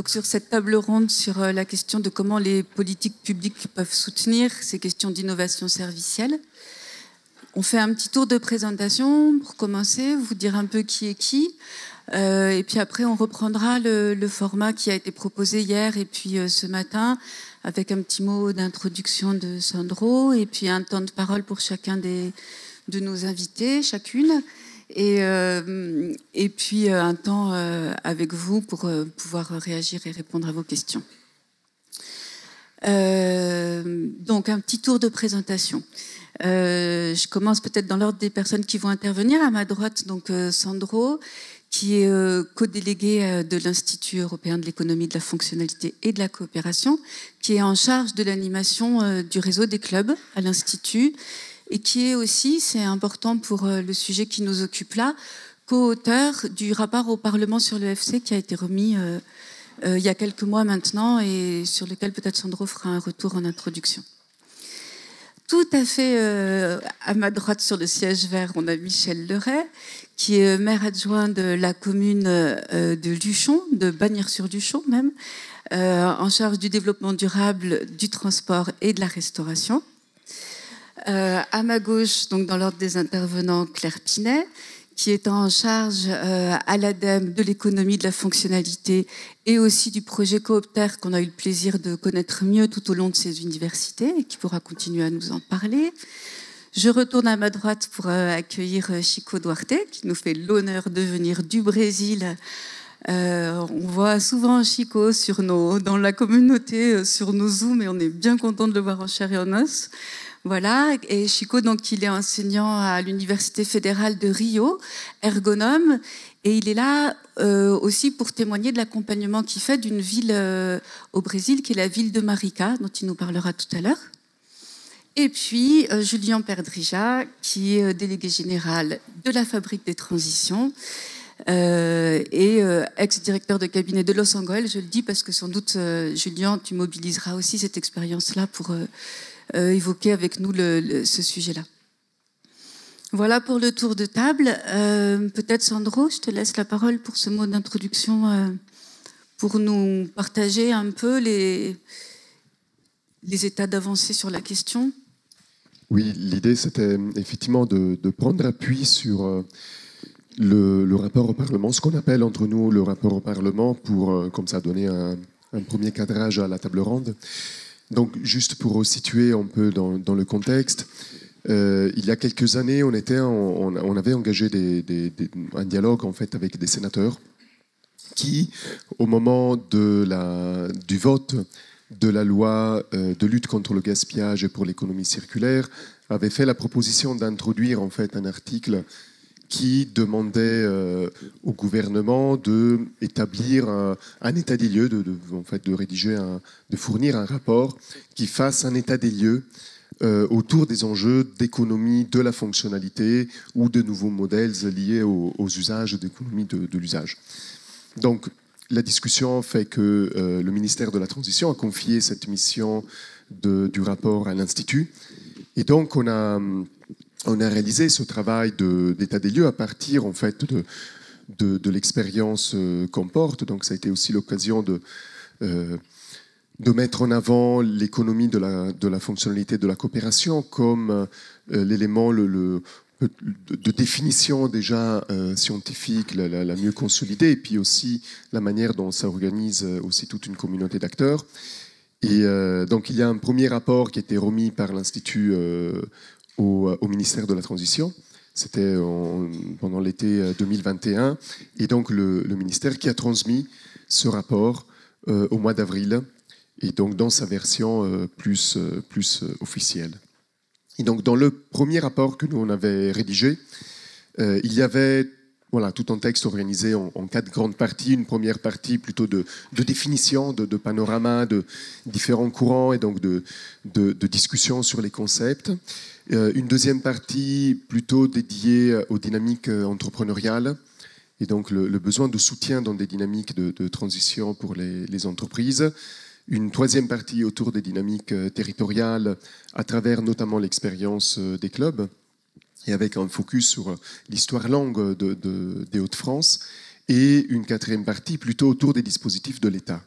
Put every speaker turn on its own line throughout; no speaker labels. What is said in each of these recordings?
donc sur cette table ronde sur la question de comment les politiques publiques peuvent soutenir ces questions d'innovation servicielle. On fait un petit tour de présentation pour commencer, vous dire un peu qui est qui. Et puis après, on reprendra le format qui a été proposé hier et puis ce matin, avec un petit mot d'introduction de Sandro, et puis un temps de parole pour chacun de nos invités, chacune. Et puis un temps avec vous pour pouvoir réagir et répondre à vos questions. Donc un petit tour de présentation. Je commence peut-être dans l'ordre des personnes qui vont intervenir. À ma droite, donc Sandro, qui est co-délégué de l'Institut européen de l'économie de la fonctionnalité et de la coopération, qui est en charge de l'animation du réseau des clubs à l'Institut, et qui est aussi, c'est important pour le sujet qui nous occupe là, co-auteur du rapport au Parlement sur le FC qui a été remis il y a quelques mois maintenant et sur lequel peut-être Sandro fera un retour en introduction. Tout à fait à ma droite sur le siège vert, on a Michel Leray, qui est maire adjoint de la commune de Luchon, de Bagnères-sur-Luchon même, en charge du développement durable, du transport et de la restauration. À ma gauche, donc dans l'ordre des intervenants, Claire Pinet, qui est en charge à l'ADEME de l'économie de la fonctionnalité et aussi du projet Coopter qu'on a eu le plaisir de connaître mieux tout au long de ces universités et qui pourra continuer à nous en parler. Je retourne à ma droite pour accueillir Chico Duarte, qui nous fait l'honneur de venir du Brésil. On voit souvent Chico dans la communauté, sur nos Zooms, et on est bien content de le voir en chair et en os. Voilà, et Chico, donc, il est enseignant à l'Université fédérale de Rio, ergonome, et il est là aussi pour témoigner de l'accompagnement qu'il fait d'une ville au Brésil, qui est la ville de Marica, dont il nous parlera tout à l'heure. Et puis, Julien Perdrija, qui est délégué général de la Fabrique des Transitions et ex-directeur de cabinet de Los Angeles. Je le dis parce que sans doute, Julien, tu mobiliseras aussi cette expérience-là pour évoquer avec nous ce sujet-là. Voilà pour le tour de table. Peut-être Sandro, je te laisse la parole pour ce mot d'introduction, pour nous partager un peu les états d'avancée sur la question.
Oui, l'idée c'était effectivement de prendre appui sur le rapport au Parlement, ce qu'on appelle entre nous le rapport au Parlement, pour comme ça donner un premier cadrage à la table ronde. Donc, juste pour situer un peu dans le contexte, il y a quelques années, on avait engagé un dialogue en fait avec des sénateurs qui, au moment du vote de la loi de lutte contre le gaspillage et pour l'économie circulaire, avaient fait la proposition d'introduire en fait un article qui demandait au gouvernement d'établir un état des lieux, de fournir un rapport qui fasse un état des lieux autour des enjeux d'économie de la fonctionnalité ou de nouveaux modèles liés aux usages d'économie de l'usage. Donc, la discussion fait que le ministère de la Transition a confié cette mission du rapport à l'Institut. Et donc, on a réalisé ce travail d'état des lieux à partir en fait de l'expérience qu'on porte. Donc ça a été aussi l'occasion de mettre en avant l'économie de la fonctionnalité de la coopération comme l'élément de définition déjà scientifique la mieux consolidée, et puis aussi la manière dont ça organise aussi toute une communauté d'acteurs. Et donc il y a un premier rapport qui a été remis par l'Institut au ministère de la Transition. C'était pendant l'été 2021. Et donc le ministère qui a transmis ce rapport au mois d'avril, et donc dans sa version plus officielle. Et donc dans le premier rapport que nous on avait rédigé, il y avait tout un texte organisé en 4 grandes parties. Une première partie plutôt de définition, de panorama, de différents courants et donc de discussion sur les concepts. Une deuxième partie plutôt dédiée aux dynamiques entrepreneuriales et donc le besoin de soutien dans des dynamiques de transition pour les entreprises. Une troisième partie autour des dynamiques territoriales à travers notamment l'expérience des clubs, et avec un focus sur l'histoire longue des Hauts-de-France. et une quatrième partie plutôt autour des dispositifs de l'État.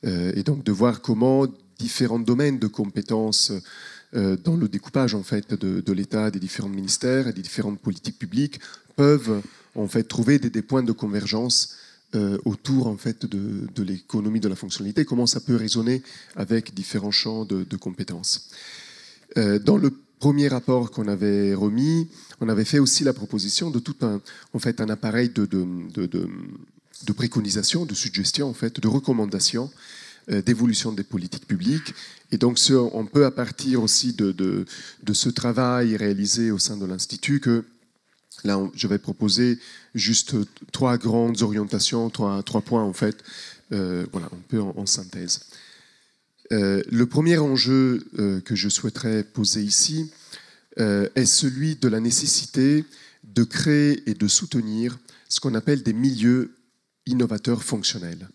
Et donc de voir comment différents domaines de compétences dans le découpage en fait de l'État, des différents ministères et des différentes politiques publiques peuvent en fait trouver des points de convergence autour en fait de l'économie de la fonctionnalité, comment ça peut résonner avec différents champs de compétences. Dans le premier rapport qu'on avait remis, on avait fait aussi la proposition de tout un appareil de préconisation, de suggestion, en fait, de recommandations, d'évolution des politiques publiques. Et donc, on peut, à partir aussi de ce travail réalisé au sein de l'Institut, que là, je vais proposer juste 3 grandes orientations, 3 points, en fait, voilà, un peu en synthèse. Le premier enjeu que je souhaiterais poser ici est celui de la nécessité de créer et de soutenir ce qu'on appelle des milieux innovateurs fonctionnels.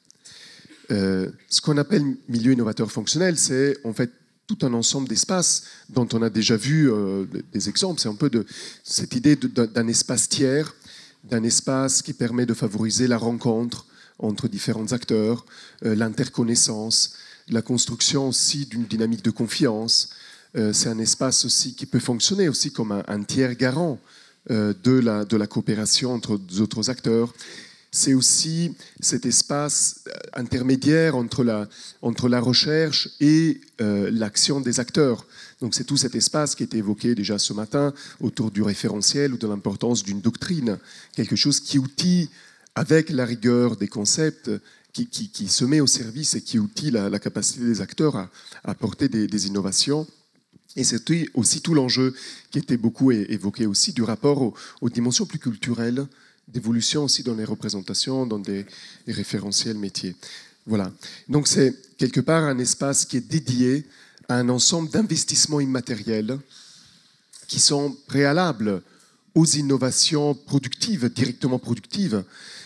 Ce qu'on appelle milieu innovateur fonctionnel, c'est en fait tout un ensemble d'espaces dont on a déjà vu des exemples. C'est un peu de cette idée d'un espace tiers, d'un espace qui permet de favoriser la rencontre entre différents acteurs, l'interconnaissance, la construction aussi d'une dynamique de confiance. C'est un espace aussi qui peut fonctionner aussi comme un tiers garant de la coopération entre d'autres acteurs. C'est aussi cet espace intermédiaire entre la recherche et l'action des acteurs. Donc c'est tout cet espace qui a été évoqué déjà ce matin autour du référentiel ou de l'importance d'une doctrine, quelque chose qui outille avec la rigueur des concepts, qui se met au service et qui outille la capacité des acteurs à apporter des innovations. Et c'était aussi tout l'enjeu qui était beaucoup évoqué aussi du rapport aux dimensions plus culturelles, d'évolution aussi dans les représentations, dans des référentiels métiers. Voilà. Donc c'est quelque part un espace qui est dédié à un ensemble d'investissements immatériels qui sont préalables aux innovations productives, directement productives,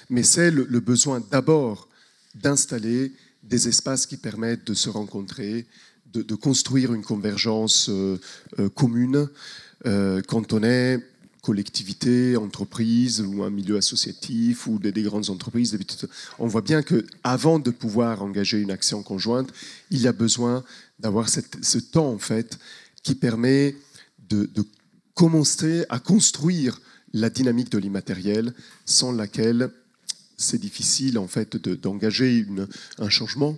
mais c'est le besoin d'abord d'installer des espaces qui permettent de se rencontrer, de construire une convergence commune quand on est collectivité, entreprise ou un milieu associatif ou des grandes entreprises. On voit bien qu'avant de pouvoir engager une action conjointe, il y a besoin d'avoir ce temps en fait qui permet de commencer à construire la dynamique de l'immatériel sans laquelle c'est difficile en fait d'engager un changement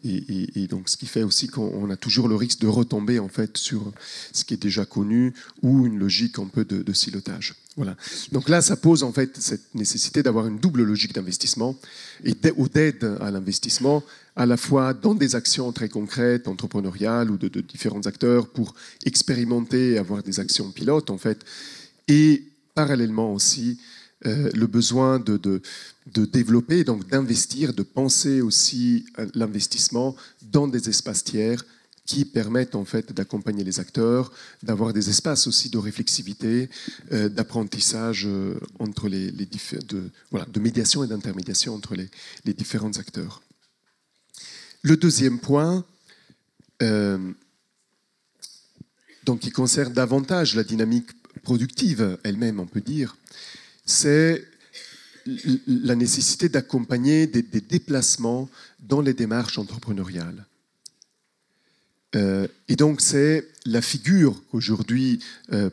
et donc ce qui fait aussi qu'on a toujours le risque de retomber en fait sur ce qui est déjà connu ou une logique un peu de silotage. Voilà. Donc là, ça pose en fait cette nécessité d'avoir une double logique d'investissement et d'aide à l'investissement, à la fois dans des actions très concrètes, entrepreneuriales ou de différents acteurs pour expérimenter et avoir des actions pilotes en fait, et parallèlement aussi le besoin de développer, donc d'investir, de penser aussi l'investissement dans des espaces tiers qui permettent en fait d'accompagner les acteurs, d'avoir des espaces aussi de réflexivité, d'apprentissage entre de médiation et d'intermédiation entre les différents acteurs. Le deuxième point, donc qui concerne davantage la dynamique productive elle-même, on peut dire, c'est la nécessité d'accompagner des déplacements dans les démarches entrepreneuriales. Et donc c'est la figure qu'aujourd'hui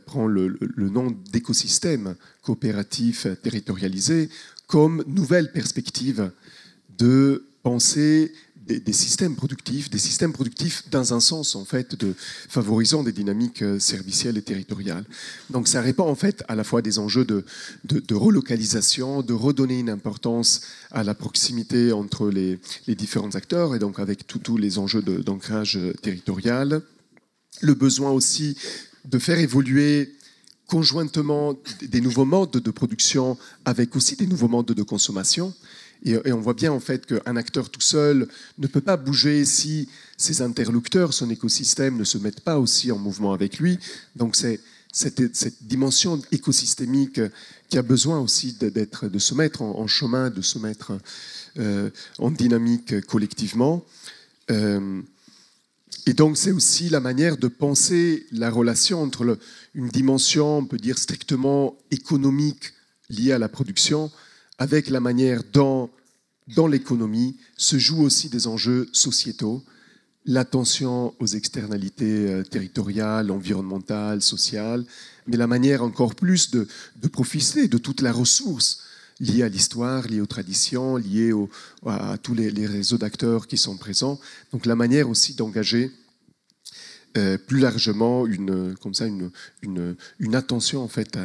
prend le nom d'écosystème coopératif territorialisé comme nouvelle perspective de penser des systèmes productifs dans un sens en fait de favorisant des dynamiques servicielles et territoriales. Donc ça répond en fait à la fois des enjeux de relocalisation, de redonner une importance à la proximité entre les différents acteurs et donc avec tous les enjeux d'ancrage territorial, le besoin aussi de faire évoluer conjointement des nouveaux modes de production avec aussi des nouveaux modes de consommation. Et on voit bien en fait qu'un acteur tout seul ne peut pas bouger si ses interlocuteurs, son écosystème ne se mettent pas aussi en mouvement avec lui. Donc c'est cette dimension écosystémique qui a besoin aussi de se mettre en chemin, de se mettre en dynamique collectivement. Et donc c'est aussi la manière de penser la relation entre une dimension, on peut dire, strictement économique liée à la production, avec la manière dont, dans l'économie, se jouent aussi des enjeux sociétaux, l'attention aux externalités territoriales, environnementales, sociales, mais la manière encore plus de profiter de toute la ressource liée à l'histoire, liée aux traditions, liée à tous les réseaux d'acteurs qui sont présents. Donc la manière aussi d'engager plus largement une attention en fait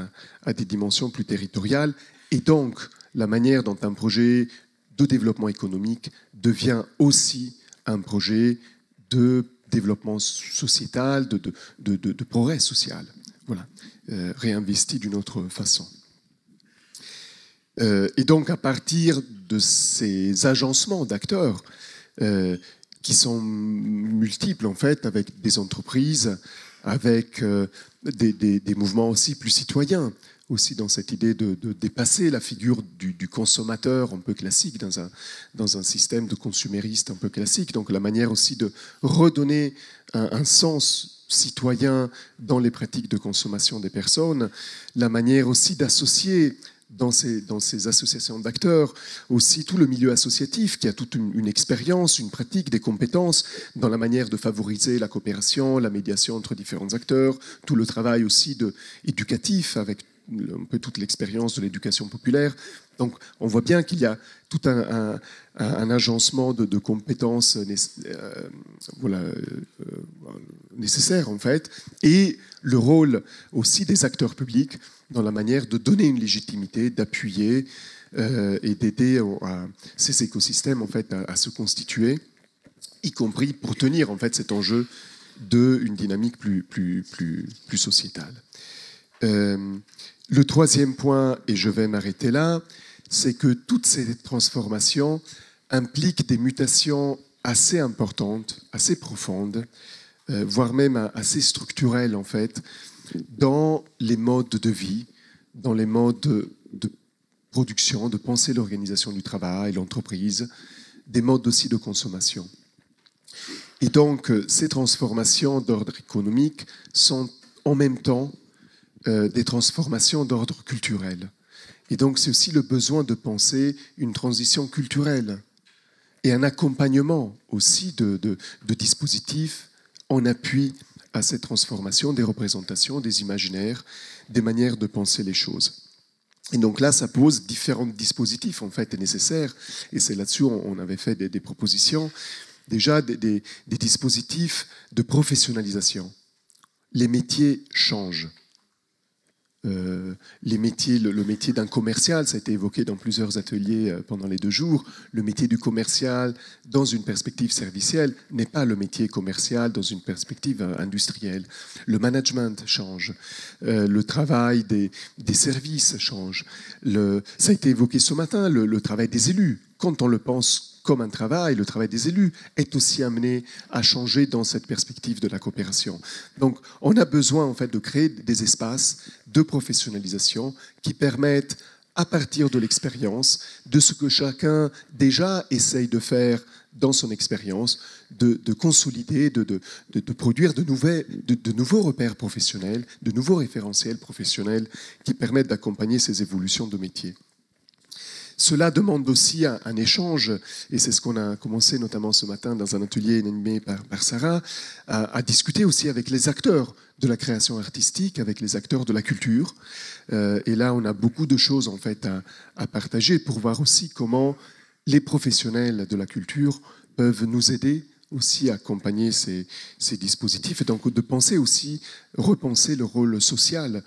à des dimensions plus territoriales, et donc la manière dont un projet de développement économique devient aussi un projet de développement sociétal, de progrès social, voilà, réinvesti d'une autre façon. Et donc à partir de ces agencements d'acteurs qui sont multiples en fait, avec des entreprises, avec des mouvements aussi plus citoyens, aussi dans cette idée de dépasser la figure du consommateur un peu classique dans un système de consumériste un peu classique. Donc la manière aussi de redonner un sens citoyen dans les pratiques de consommation des personnes, la manière aussi d'associer dans ces associations d'acteurs aussi tout le milieu associatif qui a toute une expérience, une pratique, des compétences dans la manière de favoriser la coopération, la médiation entre différents acteurs, tout le travail aussi éducatif avec un peu toute l'expérience de l'éducation populaire. Donc on voit bien qu'il y a tout un agencement de compétences nécessaires en fait, et le rôle aussi des acteurs publics dans la manière de donner une légitimité, d'appuyer et d'aider ces écosystèmes en fait, à se constituer, y compris pour tenir en fait, cet enjeu d'une dynamique plus sociétale. Le troisième point, et je vais m'arrêter là, c'est que toutes ces transformations impliquent des mutations assez importantes, assez profondes, voire même assez structurelles en fait, dans les modes de vie, dans les modes de production, de penser l'organisation du travail, l'entreprise, des modes aussi de consommation. Et donc, ces transformations d'ordre économique sont en même temps des transformations d'ordre culturel. Et donc, c'est aussi le besoin de penser une transition culturelle et un accompagnement aussi de dispositifs en appui à cette transformation des représentations, des imaginaires, des manières de penser les choses. Et donc là, ça pose différents dispositifs, en fait, nécessaires. Et c'est là-dessus on avait fait des propositions. Déjà, des dispositifs de professionnalisation. Les métiers changent. Le métier d'un commercial, ça a été évoqué dans plusieurs ateliers pendant les 2 jours. Le métier du commercial, dans une perspective servicielle, n'est pas le métier commercial dans une perspective industrielle. Le management change. Le travail des services change. Ça a été évoqué ce matin, le travail des élus. Quand on le pense comme un travail, le travail des élus est aussi amené à changer dans cette perspective de la coopération. Donc, on a besoin en fait de créer des espaces de professionnalisation qui permettent, à partir de l'expérience, de ce que chacun déjà essaye de faire dans son expérience, de consolider, de produire de nouveaux repères professionnels, de nouveaux référentiels professionnels qui permettent d'accompagner ces évolutions de métier. Cela demande aussi un échange, et c'est ce qu'on a commencé notamment ce matin dans un atelier animé par Sarah, à discuter aussi avec les acteurs de la création artistique, avec les acteurs de la culture. Et là, on a beaucoup de choses en fait à partager pour voir aussi comment les professionnels de la culture peuvent nous aider aussi à accompagner ces dispositifs, et donc de penser aussi, repenser le rôle social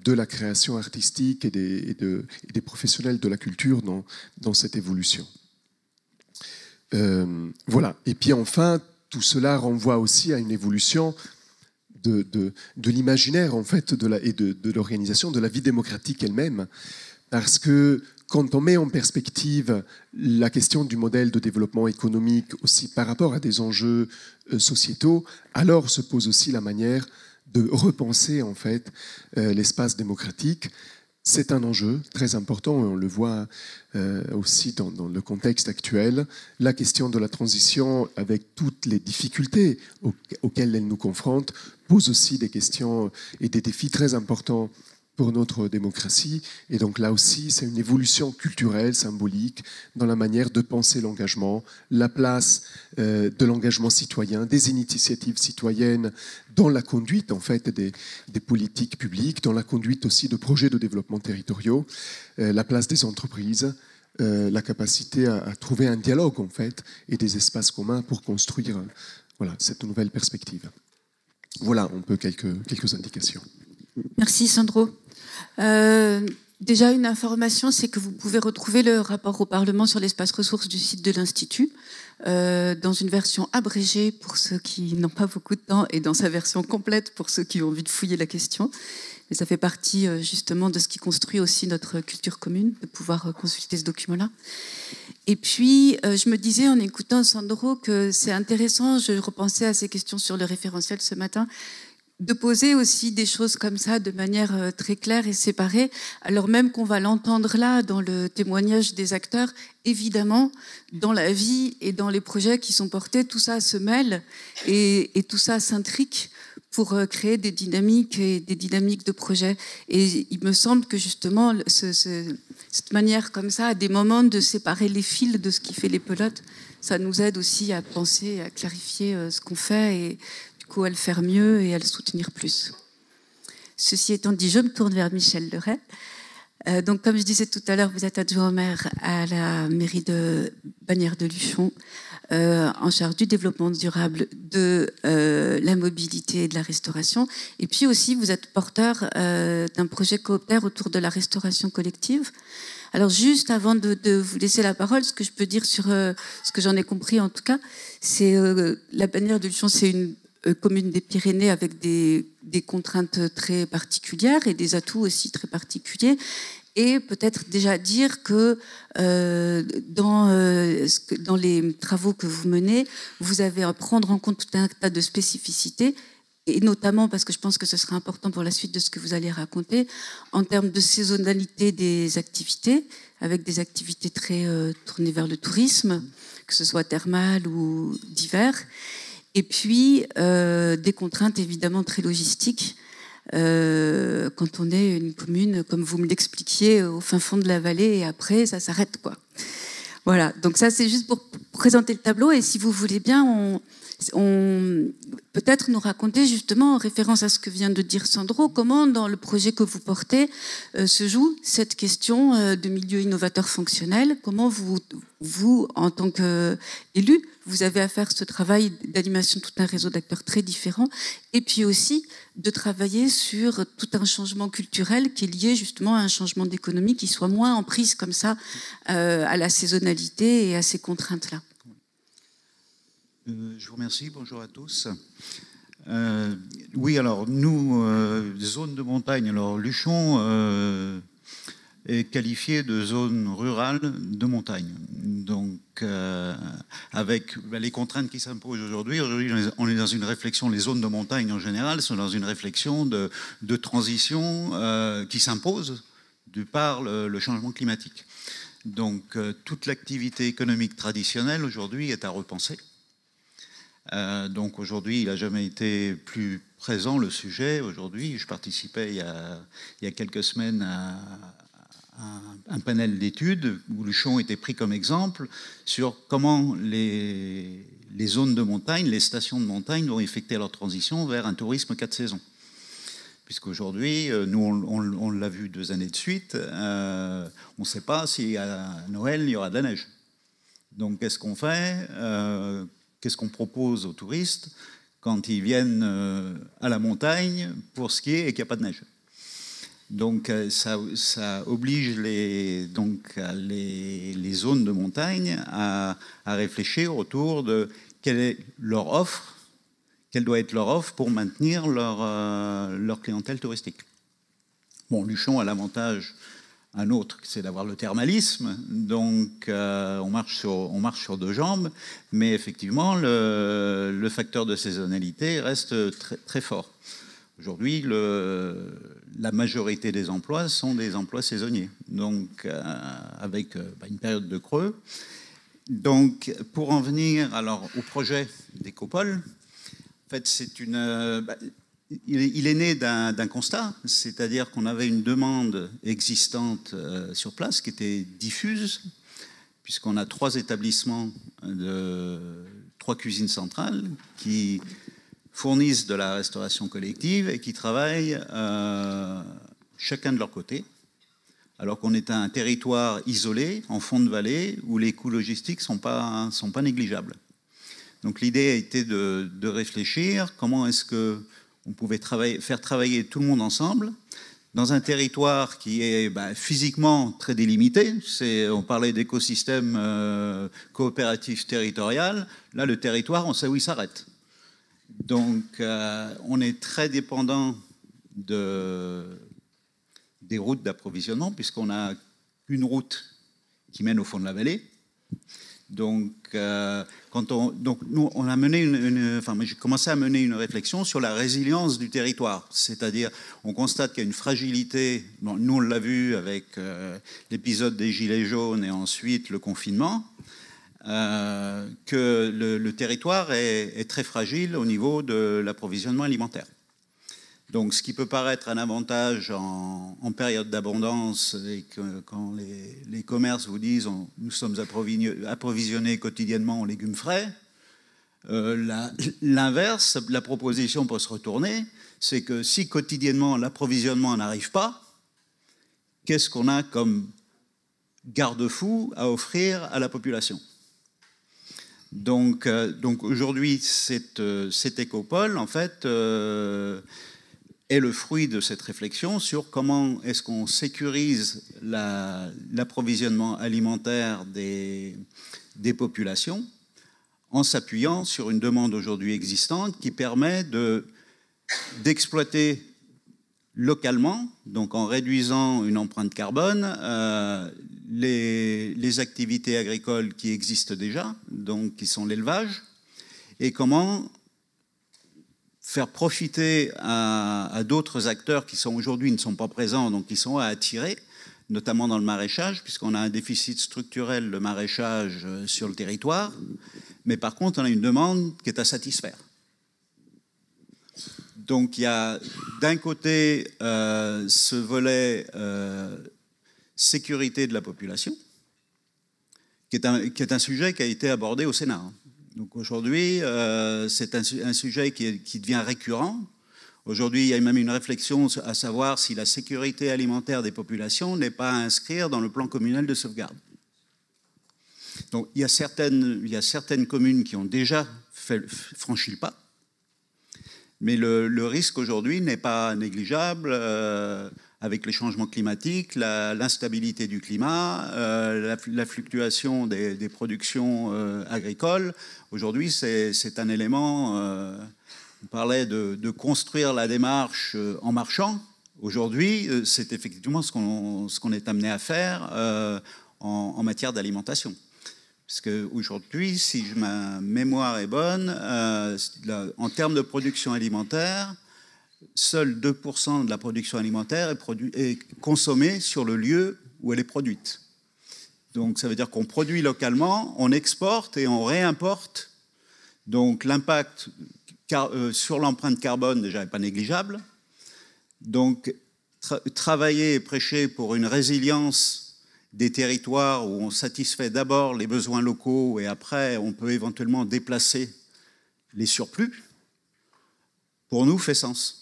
de la création artistique et des professionnels de la culture dans cette évolution. Voilà. Et puis enfin, tout cela renvoie aussi à une évolution de l'imaginaire en fait, et de l'organisation de la vie démocratique elle-même, parce que quand on met en perspective la question du modèle de développement économique aussi par rapport à des enjeux sociétaux, alors se pose aussi la manière de repenser en fait l'espace démocratique. C'est un enjeu très important, et on le voit aussi dans le contexte actuel. La question de la transition, avec toutes les difficultés auxquelles elle nous confronte, pose aussi des questions et des défis très importants pour notre démocratie. Et donc là aussi, c'est une évolution culturelle, symbolique, dans la manière de penser l'engagement, la place de l'engagement citoyen, des initiatives citoyennes dans la conduite en fait des politiques publiques, dans la conduite aussi de projets de développement territoriaux, la place des entreprises, la capacité à trouver un dialogue en fait et des espaces communs pour construire voilà, cette nouvelle perspective. Voilà un peu quelques indications.
Merci Sandro. Déjà une information, c'est que vous pouvez retrouver le rapport au Parlement sur l'espace ressources du site de l'Institut dans une version abrégée pour ceux qui n'ont pas beaucoup de temps et dans sa version complète pour ceux qui ont envie de fouiller la question. Mais ça fait partie justement de ce qui construit aussi notre culture commune, de pouvoir consulter ce document-là. Et puis, je me disais en écoutant Sandro que c'est intéressant, je repensais à ces questions sur le référentiel ce matin, de poser aussi des choses comme ça de manière très claire et séparée, alors même qu'on va l'entendre là dans le témoignage des acteurs, évidemment, dans la vie et dans les projets qui sont portés, tout ça se mêle et tout ça s'intrique pour créer des dynamiques et des dynamiques de projets. Et il me semble que justement, cette manière comme ça, à des moments de séparer les fils de ce qui fait les pelotes, ça nous aide aussi à penser, à clarifier ce qu'on fait et à le faire mieux et à le soutenir plus. Ceci étant dit, je me tourne vers Michel Leray. Donc, comme je disais tout à l'heure, vous êtes adjoint au maire à la mairie de Bagnères-de-Luchon, en charge du développement durable, de la mobilité et de la restauration. Et puis aussi, vous êtes porteur d'un projet coopère autour de la restauration collective. Alors, juste avant de vous laisser la parole, ce que je peux dire sur ce que j'en ai compris, en tout cas, c'est la Bagnères-de-Luchon, c'est une commune des Pyrénées avec des contraintes très particulières et des atouts aussi très particuliers. Et peut-être déjà dire que dans les travaux que vous menez, vous avez à prendre en compte tout un tas de spécificités, et notamment parce que je pense que ce sera important pour la suite de ce que vous allez raconter, en termes de saisonnalité des activités, avec des activités très tournées vers le tourisme, que ce soit thermal ou d'hiver. Et puis, des contraintes évidemment très logistiques quand on est une commune, comme vous me l'expliquiez, au fin fond de la vallée, et après, ça s'arrête, quoi. Voilà, donc ça, c'est juste pour présenter le tableau, et si vous voulez bien, on peut-être nous raconter justement, en référence à ce que vient de dire Sandro, comment dans le projet que vous portez se joue cette question de milieu innovateur fonctionnel, comment vous en tant qu'élu, vous avez à faire ce travail d'animation de tout un réseau d'acteurs très différents, et puis aussi de travailler sur tout un changement culturel qui est lié justement à un changement d'économie qui soit moins en prise comme ça à la saisonnalité et à ces contraintes-là.
Je vous remercie, bonjour à tous. Oui, alors nous, zone de montagne, alors Luchon est qualifié de zone rurale de montagne. Donc, avec les contraintes qui s'imposent aujourd'hui, on est dans une réflexion, les zones de montagne en général sont dans une réflexion de transition qui s'impose de par le changement climatique. Donc, toute l'activité économique traditionnelle aujourd'hui est à repenser. Donc aujourd'hui, il n'a jamais été plus présent le sujet. Aujourd'hui, je participais il y a quelques semaines à un panel d'études où Luchon était pris comme exemple sur comment les zones de montagne, les stations de montagne vont effectuer leur transition vers un tourisme 4 saisons. Puisqu'aujourd'hui, nous, on l'a vu 2 années de suite, on ne sait pas si à Noël, il y aura de la neige. Donc, qu'est-ce qu'on fait ? Qu'est-ce qu'on propose aux touristes quand ils viennent à la montagne pour skier et qu'il n'y a pas de neige? Donc ça oblige les zones de montagne à réfléchir autour de quelle est leur offre, quelle doit être leur offre pour maintenir leur clientèle touristique. Bon, Luchon a l'avantage, un autre, c'est d'avoir le thermalisme, donc on marche sur 2 jambes, mais effectivement, le facteur de saisonnalité reste très, très fort. Aujourd'hui, la majorité des emplois sont des emplois saisonniers, donc avec une période de creux. Donc, pour en venir alors au projet d'Écopole, en fait, c'est il est né d'un constat, c'est-à-dire qu'on avait une demande existante sur place qui était diffuse, puisqu'on a 3 établissements, 3 cuisines centrales qui fournissent de la restauration collective et qui travaillent chacun de leur côté, alors qu'on est un territoire isolé, en fond de vallée, où les coûts logistiques ne sont pas négligeables. Donc l'idée a été de réfléchir comment est-ce qu'on pouvait faire travailler tout le monde ensemble dans un territoire qui est physiquement très délimité. On parlait d'écosystème coopératif territorial. Là, le territoire, on sait où il s'arrête. Donc on est très dépendant des routes d'approvisionnement, puisqu'on n'a qu'une route qui mène au fond de la vallée. Donc, nous, on a mené j'ai commencé à mener une réflexion sur la résilience du territoire. C'est-à-dire, on constate qu'il y a une fragilité. Bon, nous, on l'a vu avec l'épisode des Gilets jaunes et ensuite le confinement, que le territoire est très fragile au niveau de l'approvisionnement alimentaire. Donc, ce qui peut paraître un avantage en période d'abondance, et que quand les commerces vous disent nous sommes approvisionnés quotidiennement en légumes frais, l'inverse, la proposition peut se retourner, c'est que si quotidiennement l'approvisionnement n'arrive pas, qu'est-ce qu'on a comme garde-fou à offrir à la population ? Donc aujourd'hui, cette écopole, en fait, est le fruit de cette réflexion sur comment est-ce qu'on sécurise l'approvisionnement alimentaire des populations en s'appuyant sur une demande aujourd'hui existante qui permet d'exploiter localement, donc en réduisant une empreinte carbone, les activités agricoles qui existent déjà, donc qui sont l'élevage, et comment faire profiter à d'autres acteurs qui sont aujourd'hui ne sont pas présents, donc qui sont à attirer, notamment dans le maraîchage, puisqu'on a un déficit structurel de maraîchage sur le territoire, mais par contre on a une demande qui est à satisfaire. Donc il y a d'un côté ce volet sécurité de la population, qui est un sujet qui a été abordé au Sénat. Donc aujourd'hui, c'est un sujet qui devient récurrent. Aujourd'hui, il y a même une réflexion à savoir si la sécurité alimentaire des populations n'est pas à inscrire dans le plan communal de sauvegarde. Donc il y a certaines communes qui ont déjà franchi le pas, mais le risque aujourd'hui n'est pas négligeable avec les changements climatiques, l'instabilité du climat, la fluctuation des productions agricoles. Aujourd'hui, c'est un élément, on parlait de construire la démarche en marchant. Aujourd'hui, c'est effectivement ce qu'on est amené à faire en matière d'alimentation. Parce qu'aujourd'hui, si ma mémoire est bonne, en termes de production alimentaire, seul 2% de la production alimentaire est consommée sur le lieu où elle est produite. Donc ça veut dire qu'on produit localement, on exporte et on réimporte. Donc l'impact sur l'empreinte carbone déjà n'est pas négligeable. Donc travailler et prêcher pour une résilience des territoires où on satisfait d'abord les besoins locaux et après on peut éventuellement déplacer les surplus, pour nous fait sens.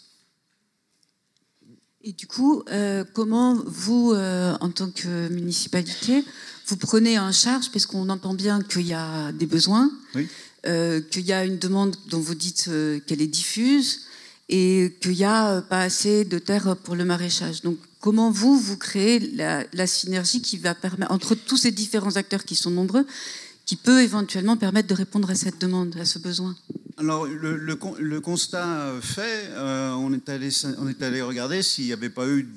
Et du coup, comment vous, en tant que municipalité, vous prenez en charge, parce qu'on entend bien qu'il y a des besoins, oui. Qu'il y a une demande dont vous dites qu'elle est diffuse et qu'il n'y a pas assez de terre pour le maraîchage. Donc, comment vous créez la synergie qui va permettre, entre tous ces différents acteurs qui sont nombreux, qui peut éventuellement permettre de répondre à cette demande, à ce besoin ?
Alors, le constat fait, on est allé regarder s'il n'y avait pas eu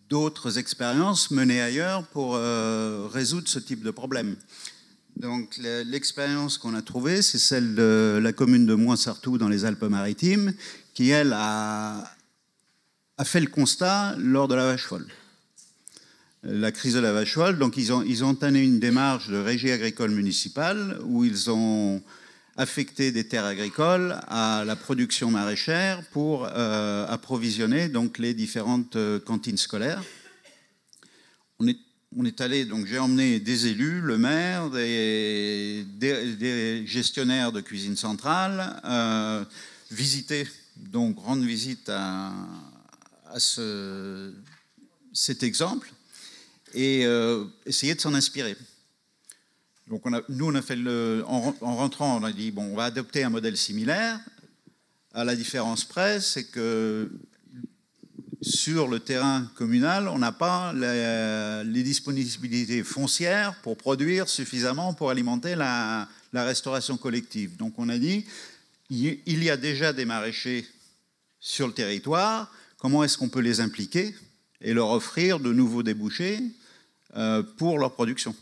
d'autres expériences menées ailleurs pour résoudre ce type de problème. Donc, l'expérience qu'on a trouvée, c'est celle de la commune de Moinsartou dans les Alpes-Maritimes, qui, elle, a fait le constat lors de la vache folle. La crise de la vache folle, donc ils ont entamé une démarche de régie agricole municipale où ils ont affecter des terres agricoles à la production maraîchère pour approvisionner donc les différentes cantines scolaires. On est allé, donc j'ai emmené des élus, le maire, des gestionnaires de cuisine centrale, visiter, donc rendre visite à cet exemple et essayer de s'en inspirer. Donc nous, on a fait en rentrant, on a dit, bon, on va adopter un modèle similaire. À la différence près, c'est que sur le terrain communal, on n'a pas les disponibilités foncières pour produire suffisamment pour alimenter la restauration collective. Donc on a dit, il y a déjà des maraîchers sur le territoire, comment est-ce qu'on peut les impliquer et leur offrir de nouveaux débouchés pour leur production.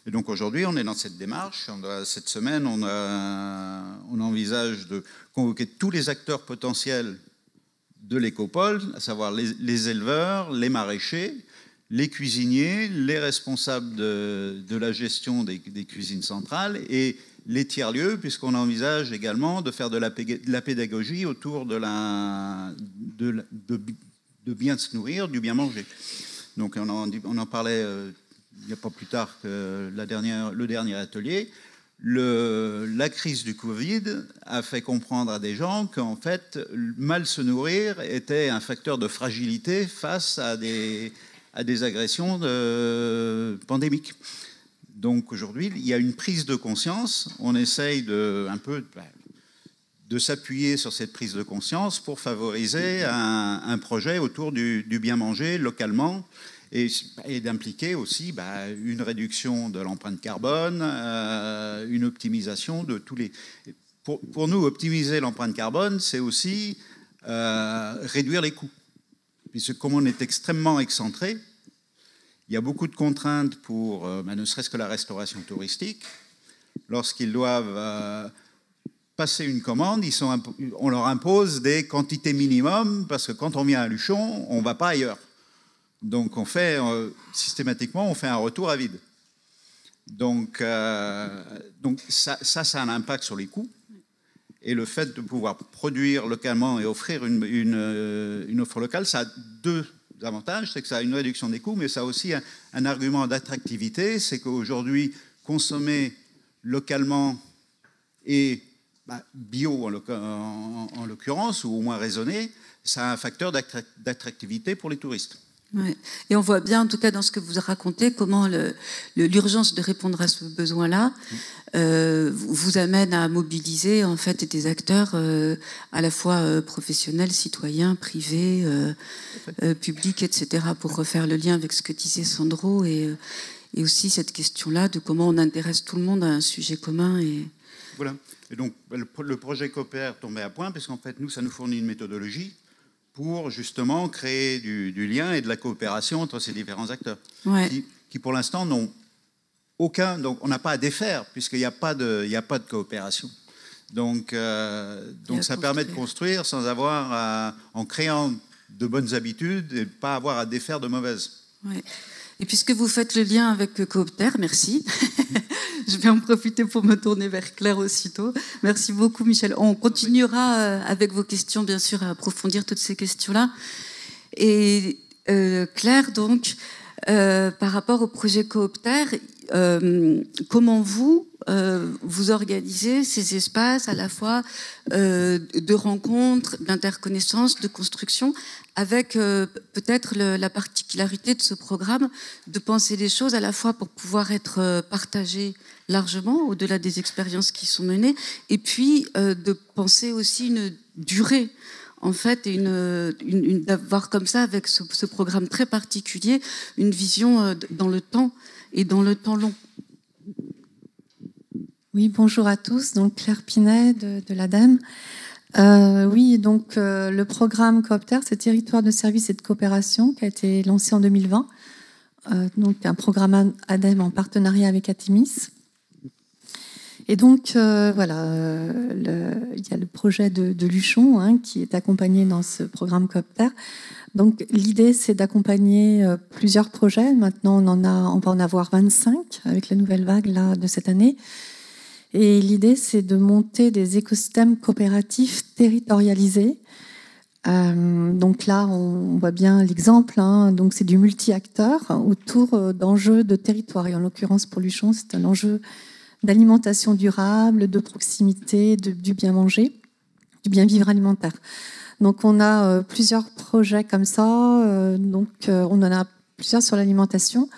Et donc aujourd'hui, on est dans cette démarche. Cette semaine, on envisage de convoquer tous les acteurs potentiels de l'écopole, à savoir les éleveurs, les maraîchers, les cuisiniers, les responsables de la gestion des cuisines centrales et les tiers-lieux, puisqu'on envisage également de faire de la pédagogie autour de bien se nourrir, du bien manger. Donc on en parlait il n'y a pas plus tard que le dernier atelier. La crise du Covid a fait comprendre à des gens qu'en fait, mal se nourrir était un facteur de fragilité face à des agressions pandémiques. Donc aujourd'hui, il y a une prise de conscience. On essaye de s'appuyer sur cette prise de conscience pour favoriser un projet autour du bien manger localement et d'impliquer aussi une réduction de l'empreinte carbone, une optimisation de tous les... Pour nous, optimiser l'empreinte carbone, c'est aussi réduire les coûts. Puisque comme on est extrêmement excentré, il y a beaucoup de contraintes pour, ne serait-ce que la restauration touristique. Lorsqu'ils doivent passer une commande, on leur impose des quantités minimum, parce que quand on vient à Luchon, on ne va pas ailleurs. Donc systématiquement, on fait un retour à vide. Donc ça a un impact sur les coûts. Et le fait de pouvoir produire localement et offrir une offre locale, ça a deux avantages. C'est que ça a une réduction des coûts, mais ça a aussi un argument d'attractivité. C'est qu'aujourd'hui, consommer localement et bio en l'occurrence, ou au moins raisonné, ça a un facteur d'attractivité pour les touristes.
Ouais. Et on voit bien, en tout cas dans ce que vous racontez, comment l'urgence de répondre à ce besoin-là vous amène à mobiliser en fait des acteurs à la fois professionnels, citoyens, privés, publics, etc. pour refaire le lien avec ce que disait Sandro et aussi cette question-là de comment on intéresse tout le monde à un sujet commun.
Voilà. Et donc le projet Coopère tombait à point parce qu'en fait nous, ça nous fournit une méthodologie pour justement créer du lien et de la coopération entre ces différents acteurs, qui pour l'instant n'ont aucun... Donc on n'a pas à défaire, puisqu'il n'y a pas de coopération. Donc ça permet de construire sans avoir en créant de bonnes habitudes et pas avoir à défaire de mauvaises.
Ouais. Et puisque vous faites le lien avec Coopter, merci. Je vais en profiter pour me tourner vers Claire aussitôt. Merci beaucoup, Michel. On continuera avec vos questions, bien sûr, à approfondir toutes ces questions-là. Et Claire, donc, par rapport au projet Coopter, comment vous organisez ces espaces à la fois de rencontres, d'interconnaissance, de construction, avec peut-être la particularité de ce programme de penser les choses à la fois pour pouvoir être partagées largement au-delà des expériences qui sont menées, et puis de penser aussi une durée, en fait, et d'avoir comme ça, avec ce programme très particulier, une vision dans le temps et dans le temps long.
Oui, bonjour à tous. Donc Claire Pinet de l'ADEME. Oui, donc le programme Coopter, c'est Territoire de services et de coopération, qui a été lancé en 2020. Donc un programme ADEME en partenariat avec Atimis. Et donc voilà, il y a le projet de Luchon qui est accompagné dans ce programme Coopter. Donc l'idée, c'est d'accompagner plusieurs projets. Maintenant, on va en avoir 25 avec la nouvelle vague là, de cette année. Et l'idée, c'est de monter des écosystèmes coopératifs territorialisés. Donc là, on voit bien l'exemple. Donc c'est du multi-acteur autour d'enjeux de territoire. Et en l'occurrence, pour Luchon, c'est un enjeu d'alimentation durable, de proximité, du bien manger, du bien vivre alimentaire. Donc on a plusieurs projets comme ça. On en a plusieurs sur l'alimentation,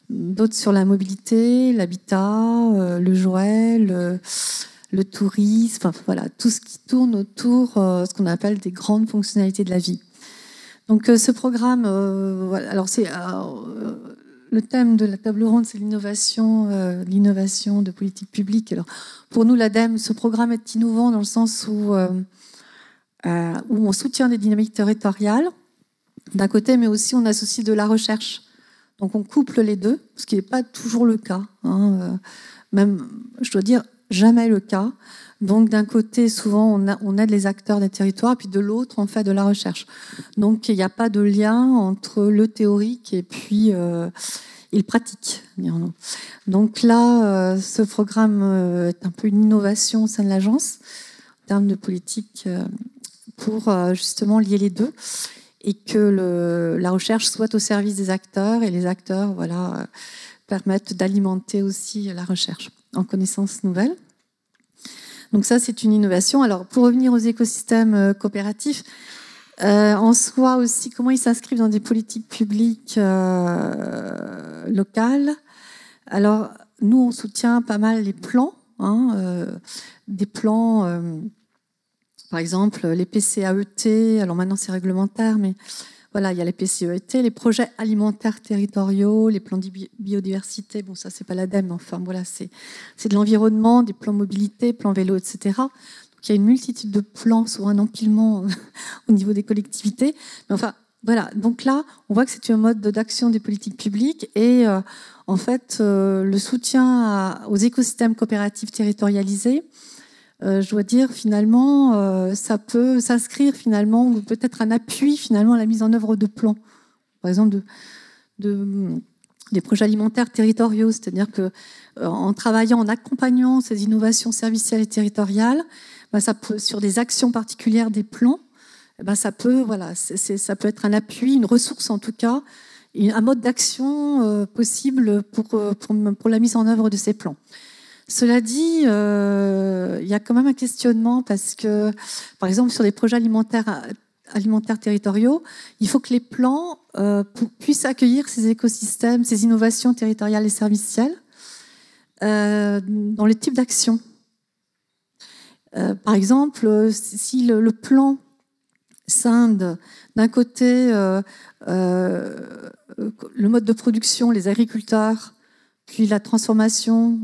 d'autres sur la mobilité, l'habitat, le jouet, le tourisme, enfin, voilà, tout ce qui tourne autour ce qu'on appelle des grandes fonctionnalités de la vie. Donc ce programme, voilà, alors c'est le thème de la table ronde, c'est l'innovation de politique publique. Alors pour nous, l'ADEME, ce programme est innovant dans le sens où on soutient des dynamiques territoriales d'un côté, mais aussi on associe de la recherche. Donc on couple les deux, ce qui n'est pas toujours le cas. Même, je dois dire, jamais le cas. Donc d'un côté, souvent, on aide les acteurs des territoires, puis de l'autre, on fait de la recherche. Donc il n'y a pas de lien entre le théorique et puis le pratique. Donc là, ce programme est un peu une innovation au sein de l'agence, en termes de politique, pour justement lier les deux, et que la recherche soit au service des acteurs, et les acteurs permettent d'alimenter aussi la recherche en connaissances nouvelles. Donc ça, c'est une innovation. Alors, pour revenir aux écosystèmes coopératifs, en soi aussi, comment ils s'inscrivent dans des politiques publiques locales. Alors, nous, on soutient pas mal les plans, des plans... Par exemple, les PCAET, alors maintenant c'est réglementaire, mais voilà, il y a les PCAET, les projets alimentaires territoriaux, les plans de biodiversité, bon ça c'est pas l'ADEME, enfin voilà, c'est de l'environnement, des plans mobilité, plans vélo, etc. Donc il y a une multitude de plans, souvent un empilement au niveau des collectivités. Mais enfin, voilà, donc là, on voit que c'est un mode d'action des politiques publiques et en fait, le soutien aux écosystèmes coopératifs territorialisés, je dois dire, finalement, ça peut s'inscrire finalement, ou peut-être un appui finalement à la mise en œuvre de plans, par exemple des projets alimentaires territoriaux, c'est-à-dire que en travaillant, en accompagnant ces innovations servicielles et territoriales, ça peut, sur des actions particulières des plans, ça peut, voilà, ça peut être un appui, une ressource en tout cas, un mode d'action possible pour la mise en œuvre de ces plans. Cela dit, il y a quand même un questionnement parce que, par exemple, sur les projets alimentaires territoriaux, il faut que les plans puissent accueillir ces écosystèmes, ces innovations territoriales et servicielles dans les types d'actions. Par exemple, si le plan scinde d'un côté le mode de production, les agriculteurs, puis la transformation,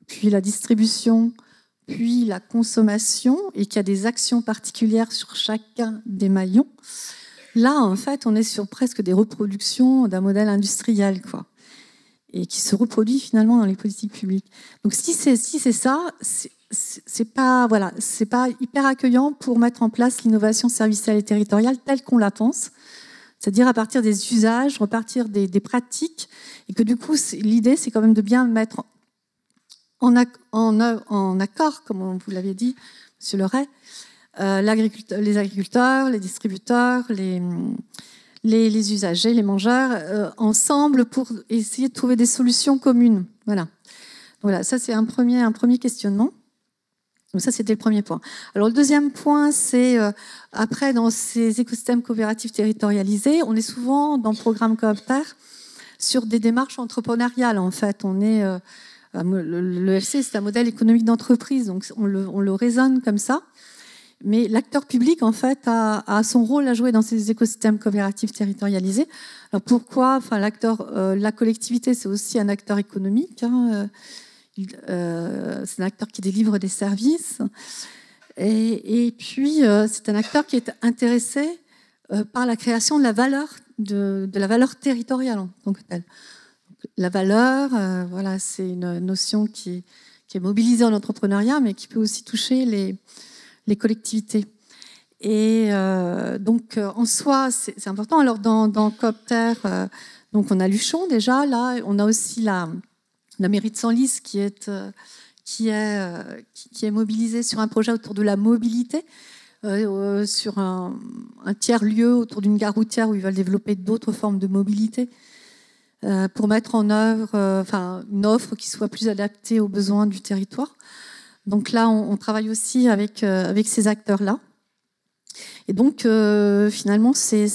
puis la distribution, puis la consommation, et qu'il y a des actions particulières sur chacun des maillons, là, en fait, on est sur presque des reproductions d'un modèle industriel, quoi, et qui se reproduit finalement dans les politiques publiques. Donc, si c'est ça, c'est pas hyper accueillant pour mettre en place l'innovation servicielle et territoriale telle qu'on la pense, c'est-à-dire à partir des usages, repartir des pratiques, et que du coup, l'idée, c'est quand même de bien mettre en accord, comme vous l'avez dit, M. Leray, les agriculteurs, les distributeurs, les usagers, les mangeurs, ensemble pour essayer de trouver des solutions communes. Voilà, ça c'est un premier questionnement. Donc ça, c'était le premier point. Alors le deuxième point, c'est après, dans ces écosystèmes coopératifs territorialisés, on est souvent dans le programme Coopter sur des démarches entrepreneuriales. En fait, on est... le FC, c'est un modèle économique d'entreprise, donc on le raisonne comme ça. Mais l'acteur public, en fait, a son rôle à jouer dans ces écosystèmes coopératifs territorialisés. Alors pourquoi ? Enfin, la collectivité, c'est aussi un acteur économique. C'est un acteur qui délivre des services. Et puis, c'est un acteur qui est intéressé par la création de la valeur, de la valeur territoriale en tant que telle. La valeur, voilà, c'est une notion qui est mobilisée en entrepreneuriat, mais qui peut aussi toucher les collectivités. Et donc, en soi, c'est important. Alors, dans Coopter, donc on a Luchon déjà. Là, on a aussi la mairie de Senlis qui est qui est mobilisé sur un projet autour de la mobilité, sur un tiers-lieu autour d'une gare routière où ils veulent développer d'autres formes de mobilité pour mettre en œuvre une offre qui soit plus adaptée aux besoins du territoire. Donc là, on travaille aussi avec ces acteurs-là. Et donc, finalement, ces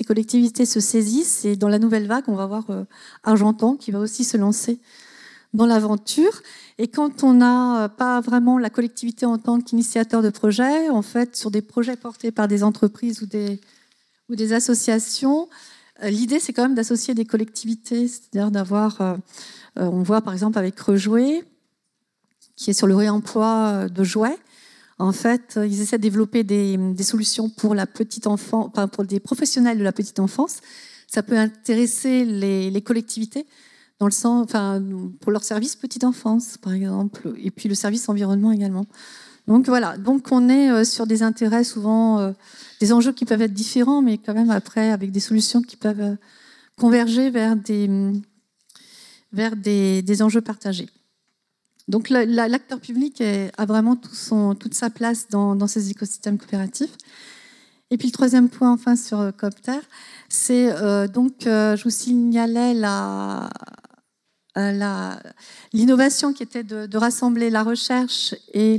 collectivités se saisissent. Et dans la nouvelle vague, on va voir Argentan qui va aussi se lancer dans l'aventure. Et quand on n'a pas vraiment la collectivité en tant qu'initiateur de projet, en fait, sur des projets portés par des entreprises ou des associations, l'idée, c'est quand même d'associer des collectivités, c'est-à-dire d'avoir, on voit par exemple avec Rejouer, qui est sur le réemploi de jouets. En fait, ils essaient de développer des solutions pour la petite enfance, pour des professionnels de la petite enfance. Ça peut intéresser les collectivités dans le sens, pour leur service petite enfance, par exemple, et puis le service environnement également. Donc voilà. Donc on est sur des intérêts souvent, des enjeux qui peuvent être différents, mais quand même après avec des solutions qui peuvent converger vers des enjeux partagés. Donc l'acteur public a vraiment toute sa place dans ces écosystèmes coopératifs. Et puis le troisième point, enfin, sur Coopter, c'est je vous signalais l'innovation qui était de rassembler la recherche et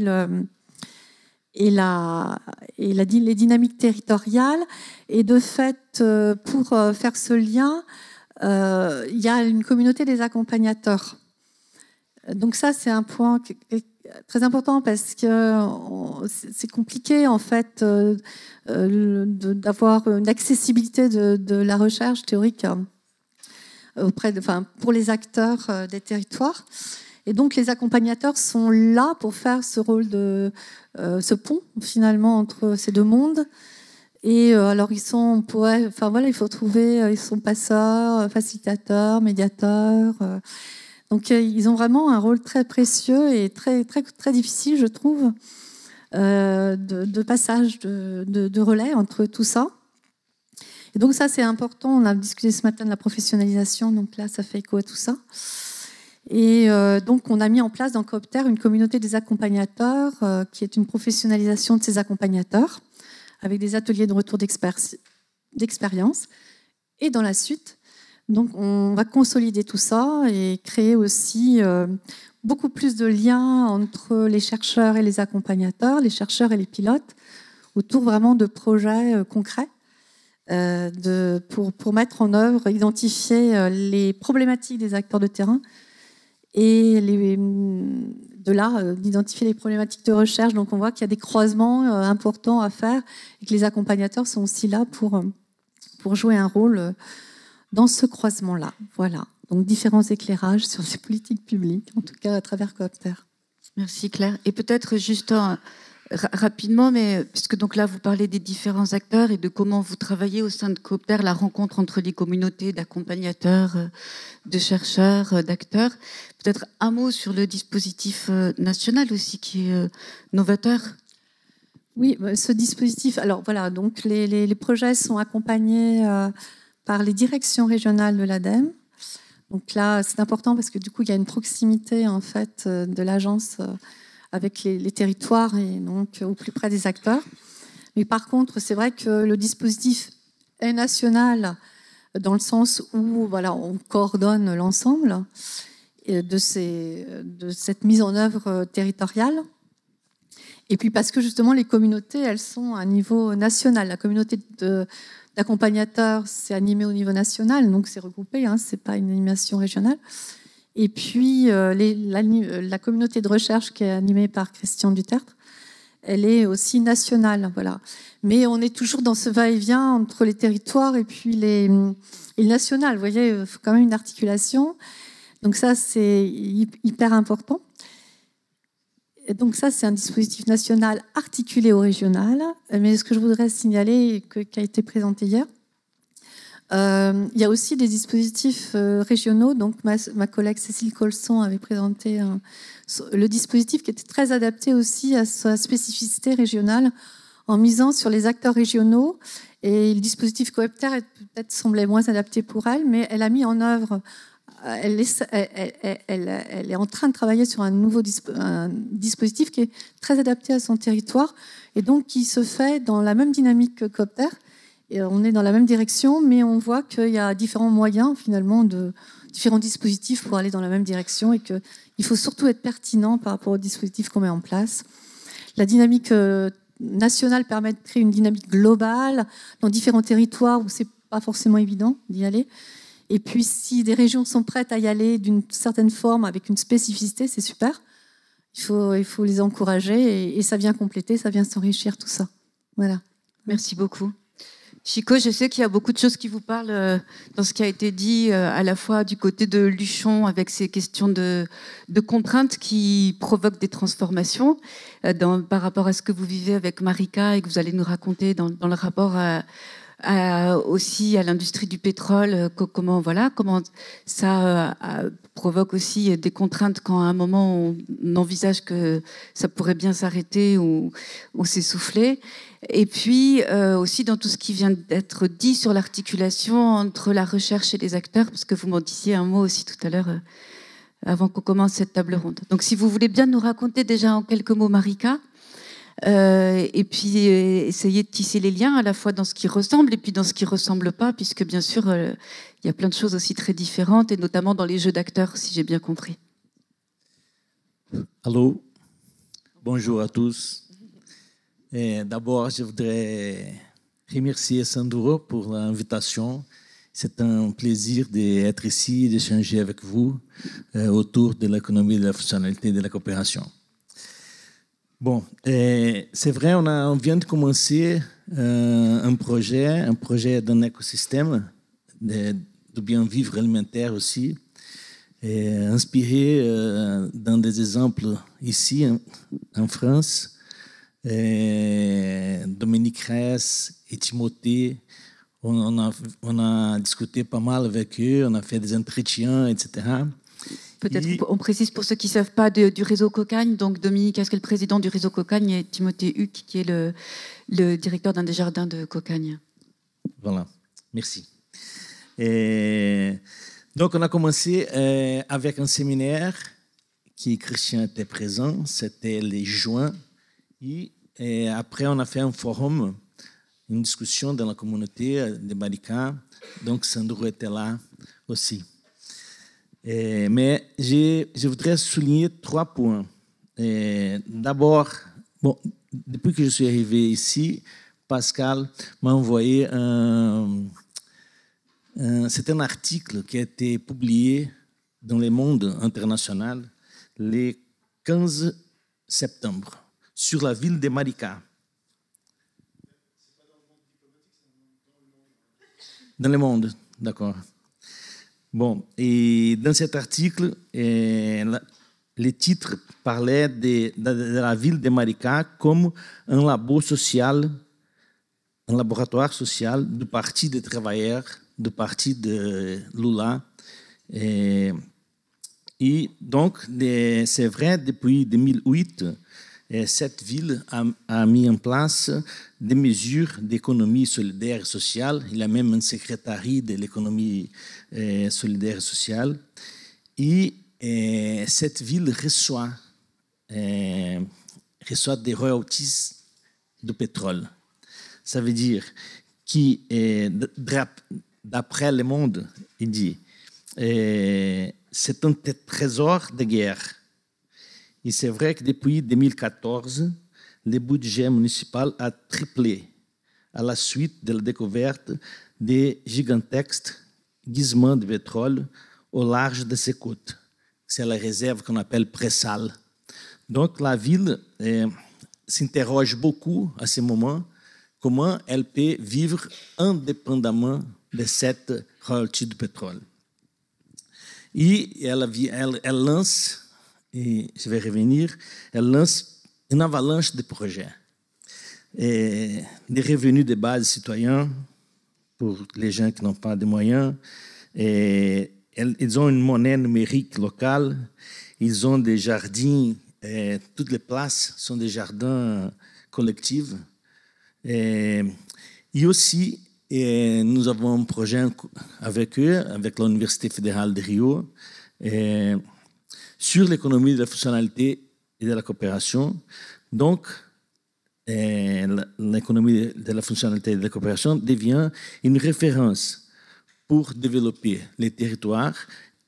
les dynamiques territoriales. Et de fait, pour faire ce lien, il y a une communauté des accompagnateurs. Donc ça, c'est un point très important parce que c'est compliqué en fait d'avoir une accessibilité de la recherche théorique pour les acteurs des territoires. Et donc les accompagnateurs sont là pour faire ce rôle ce pont finalement entre ces deux mondes. Et alors il faut trouver, ils sont passeurs, facilitateurs, médiateurs. Donc ils ont vraiment un rôle très précieux et très, très, très difficile, je trouve, de passage, de relais entre tout ça. Et donc ça, c'est important. On a discuté ce matin de la professionnalisation, donc là, ça fait écho à tout ça. Et donc on a mis en place dans Coopter une communauté des accompagnateurs, qui est une professionnalisation de ces accompagnateurs, avec des ateliers de retour d'expérience. Et dans la suite, donc, on va consolider tout ça et créer aussi beaucoup plus de liens entre les chercheurs et les accompagnateurs, les chercheurs et les pilotes, autour vraiment de projets concrets pour mettre en œuvre, identifier les problématiques des acteurs de terrain et d'identifier les problématiques de recherche. Donc, on voit qu'il y a des croisements importants à faire et que les accompagnateurs sont aussi là pour jouer un rôle dans ce croisement-là. Voilà. Donc, différents éclairages sur les politiques publiques, en tout cas à travers Coopter.
Merci Claire. Et peut-être juste rapidement, mais puisque donc là, vous parlez des différents acteurs et de comment vous travaillez au sein de Coopter, la rencontre entre les communautés d'accompagnateurs, de chercheurs, d'acteurs. Peut-être un mot sur le dispositif national aussi, qui est novateur.
Oui, ce dispositif, alors voilà, donc les projets sont accompagnés par les directions régionales de l'ADEME. Donc là, c'est important parce que du coup, il y a une proximité en fait de l'agence avec les territoires et donc au plus près des acteurs. Mais par contre, c'est vrai que le dispositif est national dans le sens où voilà, on coordonne l'ensemble de cette mise en œuvre territoriale. Et puis parce que justement, les communautés, elles sont à un niveau national. La communauté d'accompagnateurs, c'est animé au niveau national, donc c'est regroupé, hein, c'est pas une animation régionale. Et puis la communauté de recherche qui est animée par Christian Dutertre, elle est aussi nationale, voilà. Mais on est toujours dans ce va-et-vient entre les territoires et puis les nationales. Vous voyez, il faut quand même une articulation. Donc ça, c'est hyper important. Et donc ça, c'est un dispositif national articulé au régional. Mais ce que je voudrais signaler, qui a été présenté hier, il y a aussi des dispositifs régionaux. Donc ma collègue Cécile Colson avait présenté le dispositif qui était très adapté aussi à sa spécificité régionale en misant sur les acteurs régionaux. Et le dispositif Coopter peut-être semblait moins adapté pour elle, mais elle a mis en œuvre elle est en train de travailler sur un nouveau un dispositif qui est très adapté à son territoire et donc qui se fait dans la même dynamique que Copter. Et on est dans la même direction, mais on voit qu'il y a différents moyens, finalement, différents dispositifs pour aller dans la même direction et qu'il faut surtout être pertinent par rapport aux dispositifs qu'on met en place. La dynamique nationale permet de créer une dynamique globale dans différents territoires où ce n'est pas forcément évident d'y aller. Et puis, si des régions sont prêtes à y aller d'une certaine forme, avec une spécificité, c'est super. Il faut les encourager et ça vient compléter, ça vient s'enrichir, tout ça. Voilà.
Merci beaucoup. Chico, je sais qu'il y a beaucoup de choses qui vous parlent dans ce qui a été dit, à la fois du côté de Luchon, avec ces questions de contraintes qui provoquent des transformations, par rapport à ce que vous vivez avec Marika et que vous allez nous raconter dans le rapport aussi à l'industrie du pétrole, comment ça provoque aussi des contraintes quand à un moment on envisage que ça pourrait bien s'arrêter ou s'essouffler. Et puis aussi dans tout ce qui vient d'être dit sur l'articulation entre la recherche et les acteurs, parce que vous m'en disiez un mot aussi tout à l'heure avant qu'on commence cette table ronde. Donc si vous voulez bien nous raconter déjà en quelques mots Marika, et puis essayer de tisser les liens à la fois dans ce qui ressemble et puis dans ce qui ressemble pas, puisque bien sûr il y a plein de choses aussi très différentes, et notamment dans les jeux d'acteurs, si j'ai bien compris.
Allô, bonjour à tous. D'abord, je voudrais remercier Sandro pour l'invitation. C'est un plaisir d'être ici et d'échanger avec vous autour de l'économie de la fonctionnalité de la coopération. Bon, c'est vrai, on vient de commencer un projet d'un écosystème de bien vivre alimentaire aussi, inspiré dans des exemples ici en France. Dominique Ress et Timothée, on a discuté pas mal avec eux, on a fait des entretiens, etc.
Peut-être on précise pour ceux qui ne savent pas du réseau Cocagne. Donc Dominique Ress, qui est le président du réseau Cocagne, et Timothée Huc, qui est le directeur d'un des jardins de Cocagne.
Voilà, merci. Donc on a commencé avec un séminaire qui Christian était présent, c'était les juin. Et après, on a fait un forum, une discussion dans la communauté de Marika. Donc, Sandro était là aussi. Mais je voudrais souligner 3 points. D'abord, bon, depuis que je suis arrivé ici, Pascal m'a envoyé c'est un article qui a été publié dans Le Monde international le 15 septembre. Sur la ville de Marika. Dans Le Monde, d'accord. Bon, et dans cet article, le titre parlait de la ville de Marika comme un laboratoire social du Parti des travailleurs, du Parti de Lula. Et donc, c'est vrai, depuis 2008, cette ville a mis en place des mesures d'économie solidaire et sociale. Il y a même un secrétariat de l'économie solidaire et sociale. Et cette ville reçoit des royalties de pétrole. Ça veut dire que, d'après Le Monde, il dit c'est un trésor de guerre. Et c'est vrai que depuis 2014, le budget municipal a triplé à la suite de la découverte des gigantesques gisements de pétrole au large de ses côtes. C'est la réserve qu'on appelle Pré-Sal. Donc la ville s'interroge beaucoup à ce moment comment elle peut vivre indépendamment de cette royalty de pétrole. Et elle lance, et je vais revenir, elle lance une avalanche de projets. Et des revenus de base citoyens pour les gens qui n'ont pas de moyens. Et ils ont une monnaie numérique locale. Ils ont des jardins. Toutes les places sont des jardins collectifs. Et aussi, Et nous avons un projet avec eux, avec l'Université fédérale de Rio, sur l'économie de la fonctionnalité et de la coopération. Donc, l'économie de la fonctionnalité et de la coopération devient une référence pour développer les territoires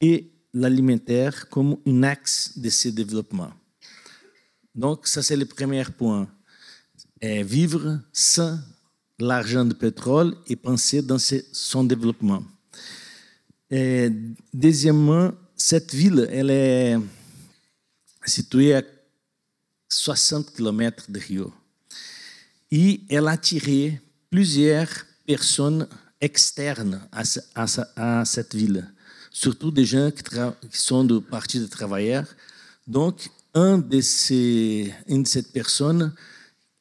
et l'alimentaire comme un axe de ce développement. Donc, ça, c'est le premier point. Vivre sans l'argent de pétrole et penser dans son développement. Deuxièmement, cette ville, elle est située à 60 km de Rio. Et elle a attiré plusieurs personnes externes à cette ville, surtout des gens qui sont du Parti des travailleurs. Donc, une de ces personnes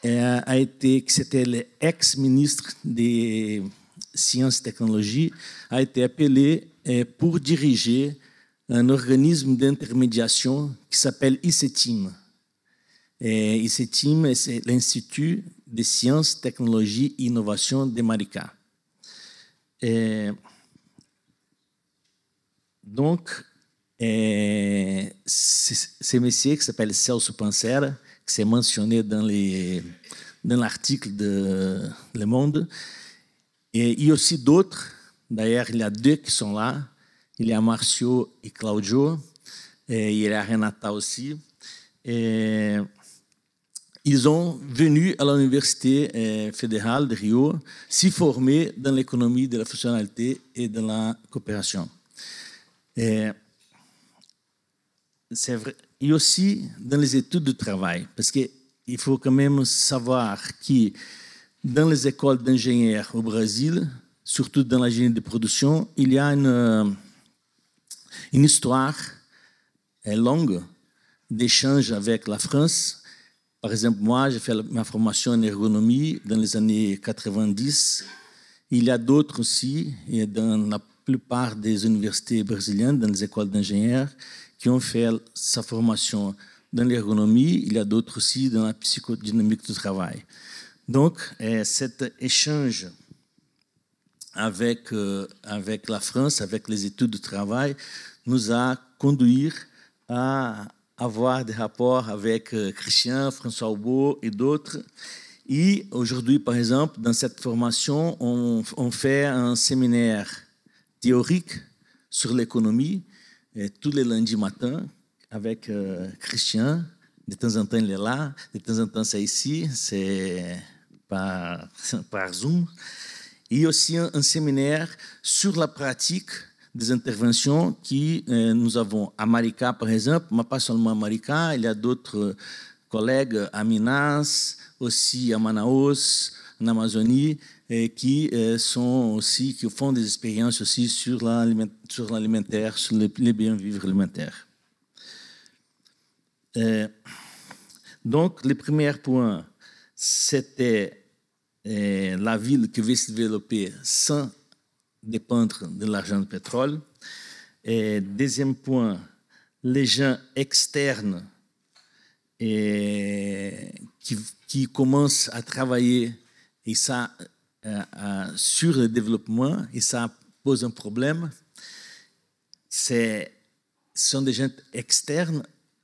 c'était l'ex-ministre des Sciences et Technologies, a été appelé pour diriger un organisme d'intermédiation qui s'appelle ICETIM. ICETIM, c'est l'Institut des Sciences, Technologies et Innovation de Maricá. Donc, ce monsieur qui s'appelle Celso Pancera, qui s'est mentionné dans l'article de Le Monde, et il y a aussi d'autres. D'ailleurs, il y a deux qui sont là. Il y a Marcio et Claudio, et il y a Renata aussi. Et ils sont venus à l'Université fédérale de Rio s'y former dans l'économie de la fonctionnalité et de la coopération. C'est vrai. Et aussi dans les études de travail, parce qu'il faut quand même savoir que dans les écoles d'ingénieurs au Brésil, surtout dans la génie de production, il y a une histoire longue d'échange avec la France. Par exemple, moi, j'ai fait ma formation en ergonomie dans les années 90. Il y a d'autres aussi, et dans la plupart des universités brésiliennes, dans les écoles d'ingénieurs, qui ont fait sa formation dans l'ergonomie. Il y a d'autres aussi dans la psychodynamique du travail. Donc, cet échange avec la France, avec les études de travail, nous a conduit à avoir des rapports avec Christian, François Aubeau et d'autres. Et aujourd'hui, par exemple, dans cette formation, on fait un séminaire théorique sur l'économie, tous les lundis matins, avec Christian. De temps en temps, il est là. De temps en temps, c'est ici. C'est par Zoom. Et aussi un séminaire sur la pratique des interventions que nous avons à Maricá, par exemple, mais pas seulement à Maricá. Il y a d'autres collègues à Minas, aussi à Manaus, en Amazonie, qui font des expériences aussi sur l'alimentaire, sur les bien-vivre alimentaires. Donc, le premier point, c'était la ville qui veut se développer sans dépendre de l'argent de pétrole. Deuxième point, les gens externes qui commencent à travailler et ça, sur le développement, et ça pose un problème. Ce sont des gens externes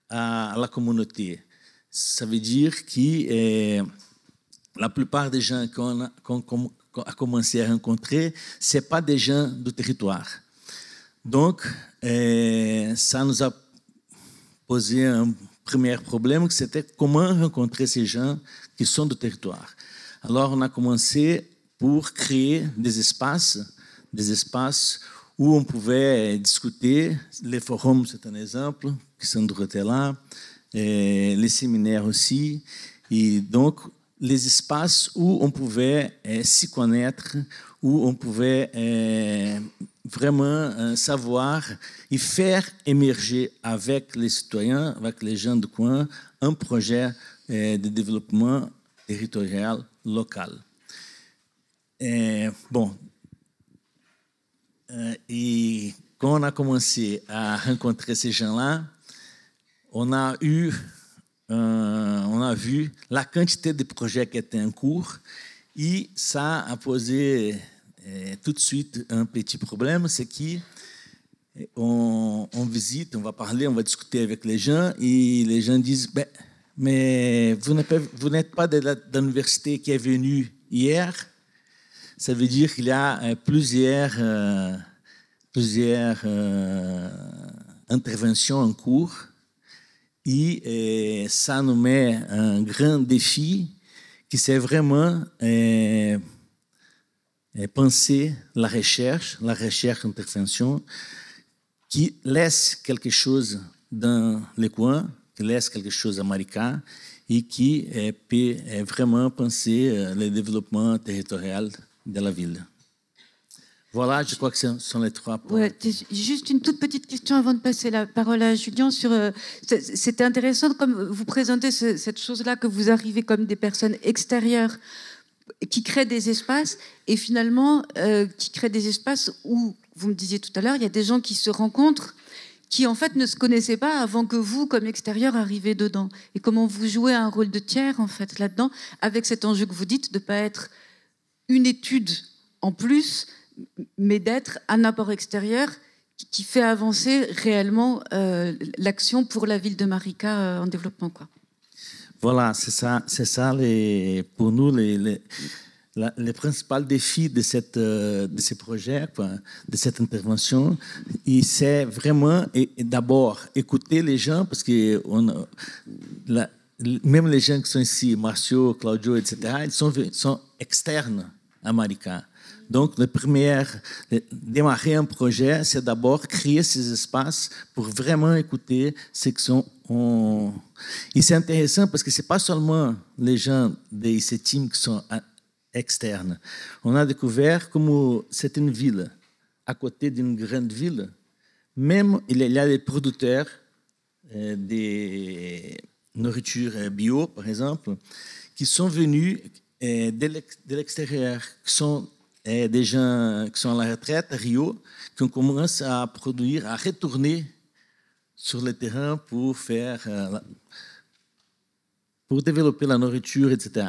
à la communauté. Ça veut dire que la plupart des gens qu'on a commencé à rencontrer, ce pas des gens du territoire. Donc, ça nous a posé un premier problème, c'était comment rencontrer ces gens qui sont du territoire. Alors, on a commencé pour créer des espaces où on pouvait discuter. Les forums, c'est un exemple, qui sont de là, les séminaires aussi. Et donc, les espaces où on pouvait s'y connaître, où on pouvait vraiment savoir et faire émerger avec les citoyens, avec les gens du coin, un projet de développement territorial local. Et quand on a commencé à rencontrer ces gens-là, on a vu la quantité de projets qui étaient en cours et ça a posé tout de suite un petit problème, c'est qu'on visite, on va parler, on va discuter avec les gens, et les gens disent, mais vous n'êtes pas de l'université qui est venue hier. Ça veut dire qu'il y a plusieurs interventions en cours, et ça nous met un grand défi qui c'est vraiment penser la recherche intervention, qui laisse quelque chose dans les coins, qui laisse quelque chose à Maricá, et qui peut vraiment penser le développement territorial de la ville. Voilà, je crois que ce sont les 3 points.
Ouais, juste une toute petite question avant de passer la parole à Julien. C'était intéressant comme vous présentez cette chose-là, que vous arrivez comme des personnes extérieures qui créent des espaces, et finalement qui créent des espaces où, vous me disiez tout à l'heure, il y a des gens qui se rencontrent, qui en fait ne se connaissaient pas avant que vous, comme extérieur, arriviez dedans. Et comment vous jouez un rôle de tiers en fait là-dedans, avec cet enjeu que vous dites de ne pas être une étude en plus, mais d'être un apport extérieur qui fait avancer réellement l'action pour la ville de Maricá en développement, quoi.
Voilà, c'est ça pour nous le principal défi de ces projets, quoi, de cette intervention. Et c'est vraiment d'abord écouter les gens, parce que même les gens qui sont ici, Marcio, Claudio, etc., ils sont externes à Maricá. Donc, démarrer un projet, c'est d'abord créer ces espaces pour vraiment écouter ce qui sont. Et c'est intéressant parce que ce n'est pas seulement les gens de ces teams qui sont externes. On a découvert comme c'est une ville à côté d'une grande ville. Même il y a des producteurs de nourriture bio, par exemple, qui sont venus de l'extérieur, qui sont des gens qui sont à la retraite à Rio, qui commencent à produire, à retourner sur le terrain pour développer la nourriture, etc.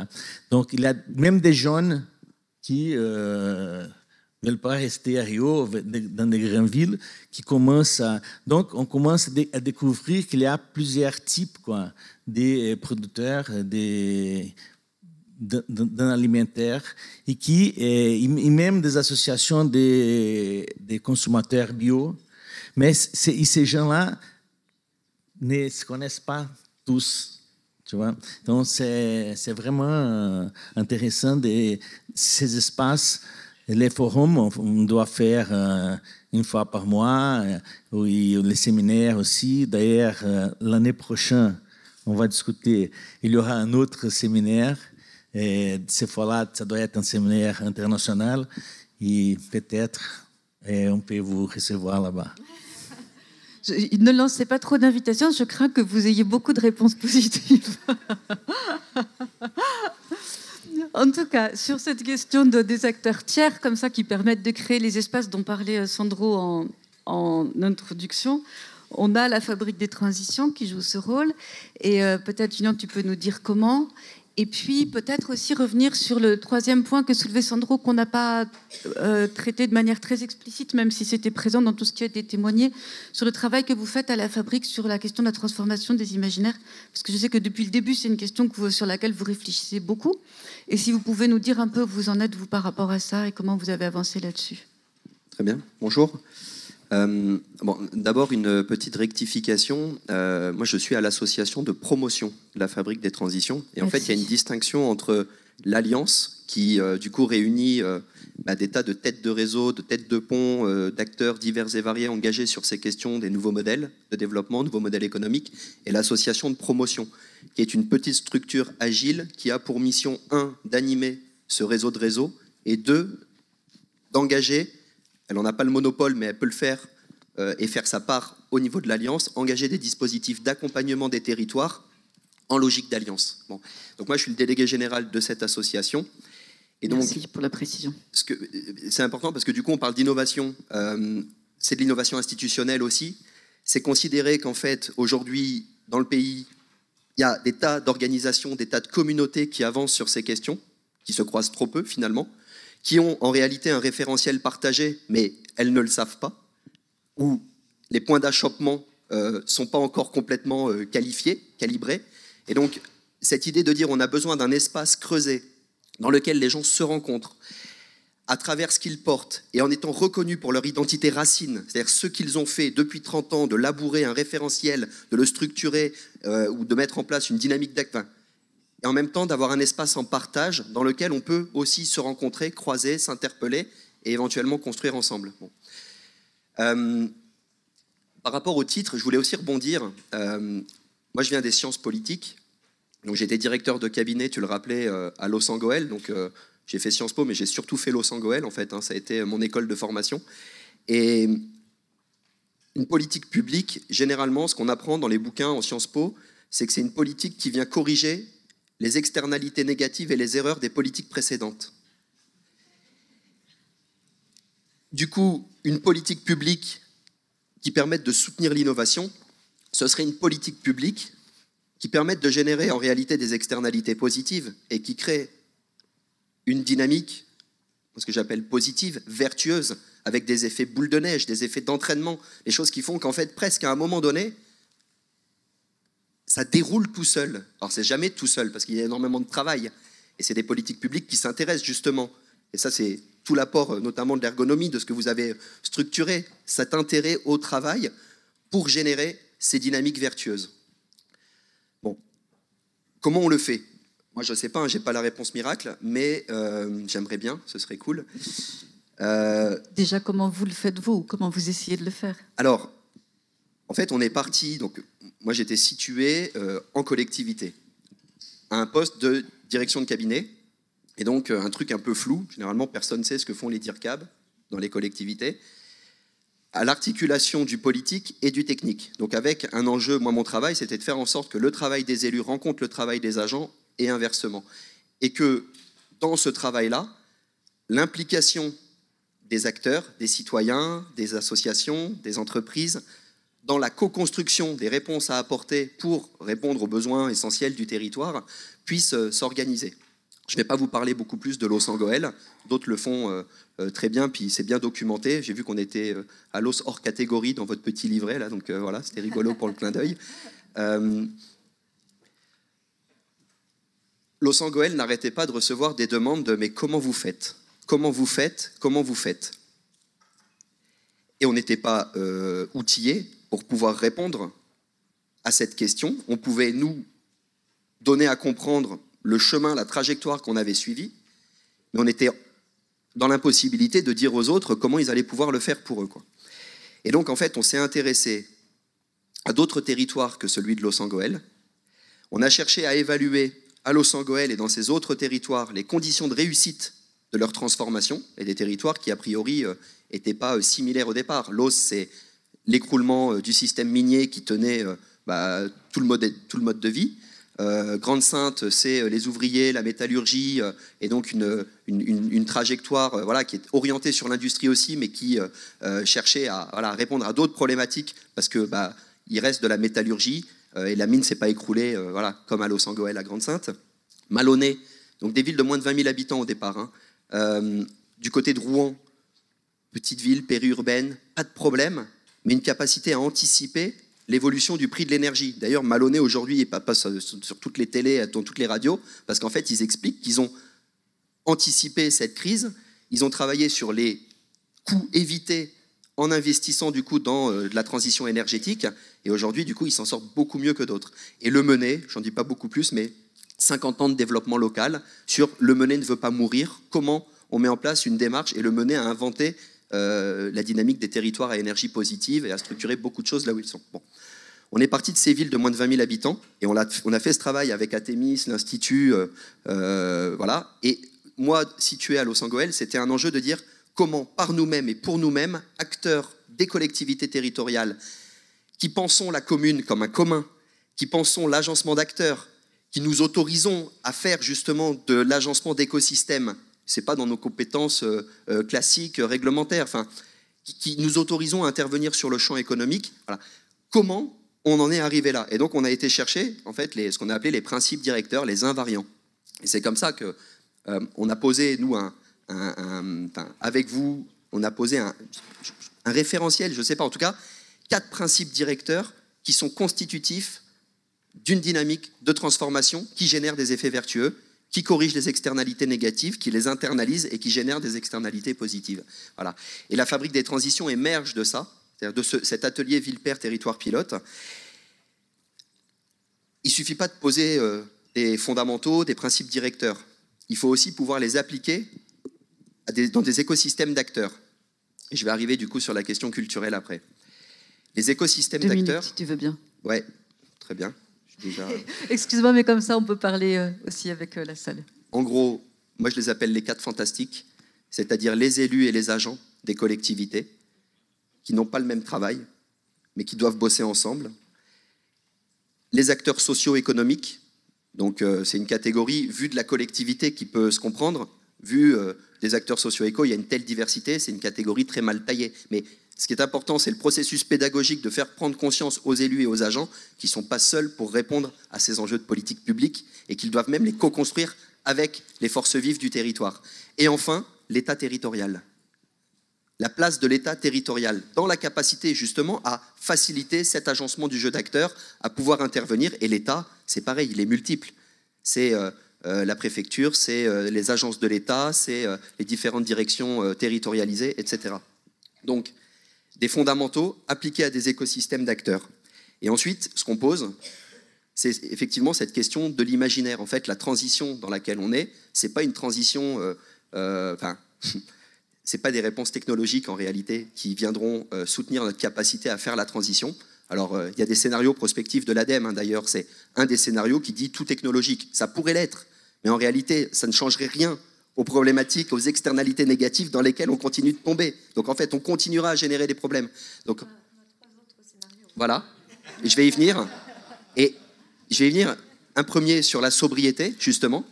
Donc, il y a même des jeunes qui ne veulent pas rester à Rio, dans des grandes villes, qui commencent à... Donc, on commence à découvrir qu'il y a plusieurs types, quoi, des producteurs, d'un alimentaire, et même des associations des consommateurs bio. Mais ces gens-là ne se connaissent pas tous, tu vois. Donc, c'est vraiment intéressant ces espaces. Les forums, on doit faire une fois par mois, oui, les séminaires aussi. D'ailleurs, l'année prochaine, on va discuter, il y aura un autre séminaire. Et cette fois-là, ça doit être un séminaire international, et peut-être on peut vous recevoir là-bas.
Ne lancez pas trop d'invitations, je crains que vous ayez beaucoup de réponses positives. En tout cas, sur cette question des acteurs tiers, comme ça, qui permettent de créer les espaces dont parlait Sandro en introduction, on a la Fabrique des Transitions qui joue ce rôle. Et peut-être, Julien, tu peux nous dire comment. Et puis, peut-être aussi revenir sur le 3e point que soulevait Sandro, qu'on n'a pas traité de manière très explicite, même si c'était présent dans tout ce qui a été témoigné, sur le travail que vous faites à la Fabrique sur la question de la transformation des imaginaires. Parce que je sais que depuis le début, c'est une question sur laquelle vous réfléchissez beaucoup. Et si vous pouvez nous dire un peu où vous en êtes, vous, par rapport à ça, et comment vous avez avancé là-dessus.
Très bien. Bonjour. D'abord, une petite rectification. Moi, je suis à l'association de promotion de la Fabrique des Transitions. Et en fait, il y a une distinction entre l'Alliance, qui, du coup, réunit des tas de têtes de réseau, de têtes de pont, d'acteurs divers et variés engagés sur ces questions des nouveaux modèles de développement, nouveaux modèles économiques, et l'association de promotion, qui est une petite structure agile qui a pour mission, 1, d'animer ce réseau de réseaux, et 2, d'engager. Elle n'en a pas le monopole, mais elle peut le faire et faire sa part au niveau de l'Alliance, engager des dispositifs d'accompagnement des territoires en logique d'Alliance. Bon. Donc moi, je suis le délégué général de cette association. Et donc,
merci pour la précision.
C'est important parce que du coup, on parle d'innovation. C'est de l'innovation institutionnelle aussi. C'est considérer qu'en fait, aujourd'hui, dans le pays, il y a des tas d'organisations, des tas de communautés qui avancent sur ces questions, qui se croisent trop peu finalement. qui ont en réalité un référentiel partagé, mais elles ne le savent pas, où les points d'achoppement ne sont pas encore complètement qualifiés, calibrés. Et donc, cette idée de dire on a besoin d'un espace creusé dans lequel les gens se rencontrent, à travers ce qu'ils portent, et en étant reconnus pour leur identité racine, c'est-à-dire ce qu'ils ont fait depuis 30 ans, de labourer un référentiel, de le structurer, ou de mettre en place une dynamique d'acte, et en même temps d'avoir un espace en partage dans lequel on peut aussi se rencontrer, croiser, s'interpeller, et éventuellement construire ensemble. Bon. Par rapport au titre, je voulais aussi rebondir. Moi, je viens des sciences politiques. Donc, j'étais directeur de cabinet, tu le rappelais, à Los Angeles. Donc, j'ai fait Sciences Po, mais j'ai surtout fait Los Angeles, en fait. Ça a été mon école de formation. Et une politique publique, généralement, ce qu'on apprend dans les bouquins en Sciences Po, c'est que c'est une politique qui vient corriger les externalités négatives et les erreurs des politiques précédentes. Du coup, une politique publique qui permette de soutenir l'innovation, ce serait une politique publique qui permette de générer en réalité des externalités positives et qui crée une dynamique, ce que j'appelle positive, vertueuse, avec des effets boule de neige, des effets d'entraînement, des choses qui font qu'en fait, presque à un moment donné, ça déroule tout seul. Alors, c'est jamais tout seul, parce qu'il y a énormément de travail. Et c'est des politiques publiques qui s'intéressent justement. Et ça, c'est tout l'apport, notamment de l'ergonomie, de ce que vous avez structuré, cet intérêt au travail pour générer ces dynamiques vertueuses. Bon. Comment on le fait ? Moi, je ne sais pas, je n'ai pas la réponse miracle, mais j'aimerais bien, ce serait cool.
Déjà, comment vous le faites, vous ? Comment vous essayez de le faire ?
Alors, en fait, on est parti, donc moi j'étais situé en collectivité, à un poste de direction de cabinet, et donc un truc un peu flou, généralement personne ne sait ce que font les DIRCAB dans les collectivités, à l'articulation du politique et du technique. Donc avec un enjeu, moi mon travail c'était de faire en sorte que le travail des élus rencontre le travail des agents et inversement. Et que dans ce travail-là, l'implication des acteurs, des citoyens, des associations, des entreprises, dans la co-construction des réponses à apporter pour répondre aux besoins essentiels du territoire, puisse s'organiser. Je ne vais pas vous parler beaucoup plus de Los Angeles, d'autres le font très bien, puis c'est bien documenté. J'ai vu qu'on était à Los hors catégorie dans votre petit livret, là, donc voilà, c'était rigolo pour le clin d'œil. Los Angeles n'arrêtait pas de recevoir des demandes de « mais comment vous faites ? Comment vous faites ? Comment vous faites ?» Et on n'était pas outillés pour pouvoir répondre à cette question. On pouvait nous donner à comprendre le chemin, la trajectoire qu'on avait suivie, mais on était dans l'impossibilité de dire aux autres comment ils allaient pouvoir le faire pour eux, quoi. Et donc, en fait, on s'est intéressé à d'autres territoires que celui de Los Angeles. On a cherché à évaluer à Los Angeles et dans ces autres territoires les conditions de réussite de leur transformation, et des territoires qui, a priori, n'étaient pas similaires au départ. Los, c'est l'écroulement du système minier qui tenait tout le mode de vie. Grande-Sainte, c'est les ouvriers, la métallurgie, et donc une trajectoire qui est orientée sur l'industrie aussi, mais qui cherchait à répondre à d'autres problématiques, parce que il reste de la métallurgie, et la mine ne s'est pas écroulée comme à Los Angeles, à Grande-Sainte. Malonné, donc des villes de moins de 20 000 habitants au départ. Du côté de Rouen, petite ville périurbaine, pas de problème, mais une capacité à anticiper l'évolution du prix de l'énergie. D'ailleurs, Malonné aujourd'hui passe sur toutes les télés, dans toutes les radios, parce qu'en fait, ils expliquent qu'ils ont anticipé cette crise, ils ont travaillé sur les coûts évités en investissant du coup dans de la transition énergétique, et aujourd'hui, du coup, ils s'en sortent beaucoup mieux que d'autres. Et Le Mené, j'en dis pas beaucoup plus, mais 50 ans de développement local sur Le Mené ne veut pas mourir, comment on met en place une démarche, et Le Mené a inventé la dynamique des territoires à énergie positive et a structuré beaucoup de choses là où ils sont. Bon. On est parti de ces villes de moins de 20 000 habitants et on a fait ce travail avec Atemis, l'Institut, Et moi, situé à Los Angeles, c'était un enjeu de dire comment, par nous-mêmes et pour nous-mêmes, acteurs des collectivités territoriales, qui pensons la commune comme un commun, qui pensons l'agencement d'acteurs, qui nous autorisons à faire justement de l'agencement d'écosystèmes, c'est pas dans nos compétences classiques, réglementaires, qui nous autorisons à intervenir sur le champ économique. Voilà. Comment on en est arrivé là? Et donc on a été chercher en fait ce qu'on a appelé les principes directeurs, les invariants. Et c'est comme ça que on a posé nous avec vous, on a posé un référentiel, je ne sais pas, en tout cas, 4 principes directeurs qui sont constitutifs d'une dynamique de transformation qui génère des effets vertueux, qui corrige les externalités négatives, qui les internalise et qui génère des externalités positives. Voilà. Et la fabrique des transitions émerge de ça, c'est-à-dire de cet atelier Ville-Pair territoire pilote. Il ne suffit pas de poser des fondamentaux, des principes directeurs. Il faut aussi pouvoir les appliquer dans des écosystèmes d'acteurs. Et je vais arriver du coup sur la question culturelle après. Les écosystèmes d'acteurs...
si tu veux bien.
Ouais, très bien. Déjà...
Excuse-moi, mais comme ça, on peut parler aussi avec la salle.
En gros, moi je les appelle les 4 fantastiques, c'est-à-dire les élus et les agents des collectivités qui n'ont pas le même travail, mais qui doivent bosser ensemble. Les acteurs socio-économiques, donc c'est une catégorie vue de la collectivité qui peut se comprendre. Vu des acteurs socio-éco, il y a une telle diversité, c'est une catégorie très mal taillée. Mais ce qui est important, c'est le processus pédagogique de faire prendre conscience aux élus et aux agents qui ne sont pas seuls pour répondre à ces enjeux de politique publique et qu'ils doivent même les co-construire avec les forces vives du territoire. Et enfin, l'État territorial. La place de l'État territorial dans la capacité justement à faciliter cet agencement du jeu d'acteurs, à pouvoir intervenir. Et l'État, c'est pareil, il est multiple. C'est la préfecture, c'est les agences de l'État, c'est les différentes directions territorialisées, etc. Donc, des fondamentaux appliqués à des écosystèmes d'acteurs. Et ensuite, ce qu'on pose, c'est effectivement cette question de l'imaginaire. En fait, la transition dans laquelle on est, c'est pas une transition... c'est pas des réponses technologiques en réalité qui viendront soutenir notre capacité à faire la transition. Alors, il y a des scénarios prospectifs de l'ADEME, d'ailleurs, c'est un des scénarios qui dit tout technologique. Ça pourrait l'être, mais en réalité, ça ne changerait rien aux problématiques, aux externalités négatives dans lesquelles on continue de tomber. Donc, en fait, on continuera à générer des problèmes. Donc, voilà, et je vais y venir. Et je vais y venir, un premier sur la sobriété, justement,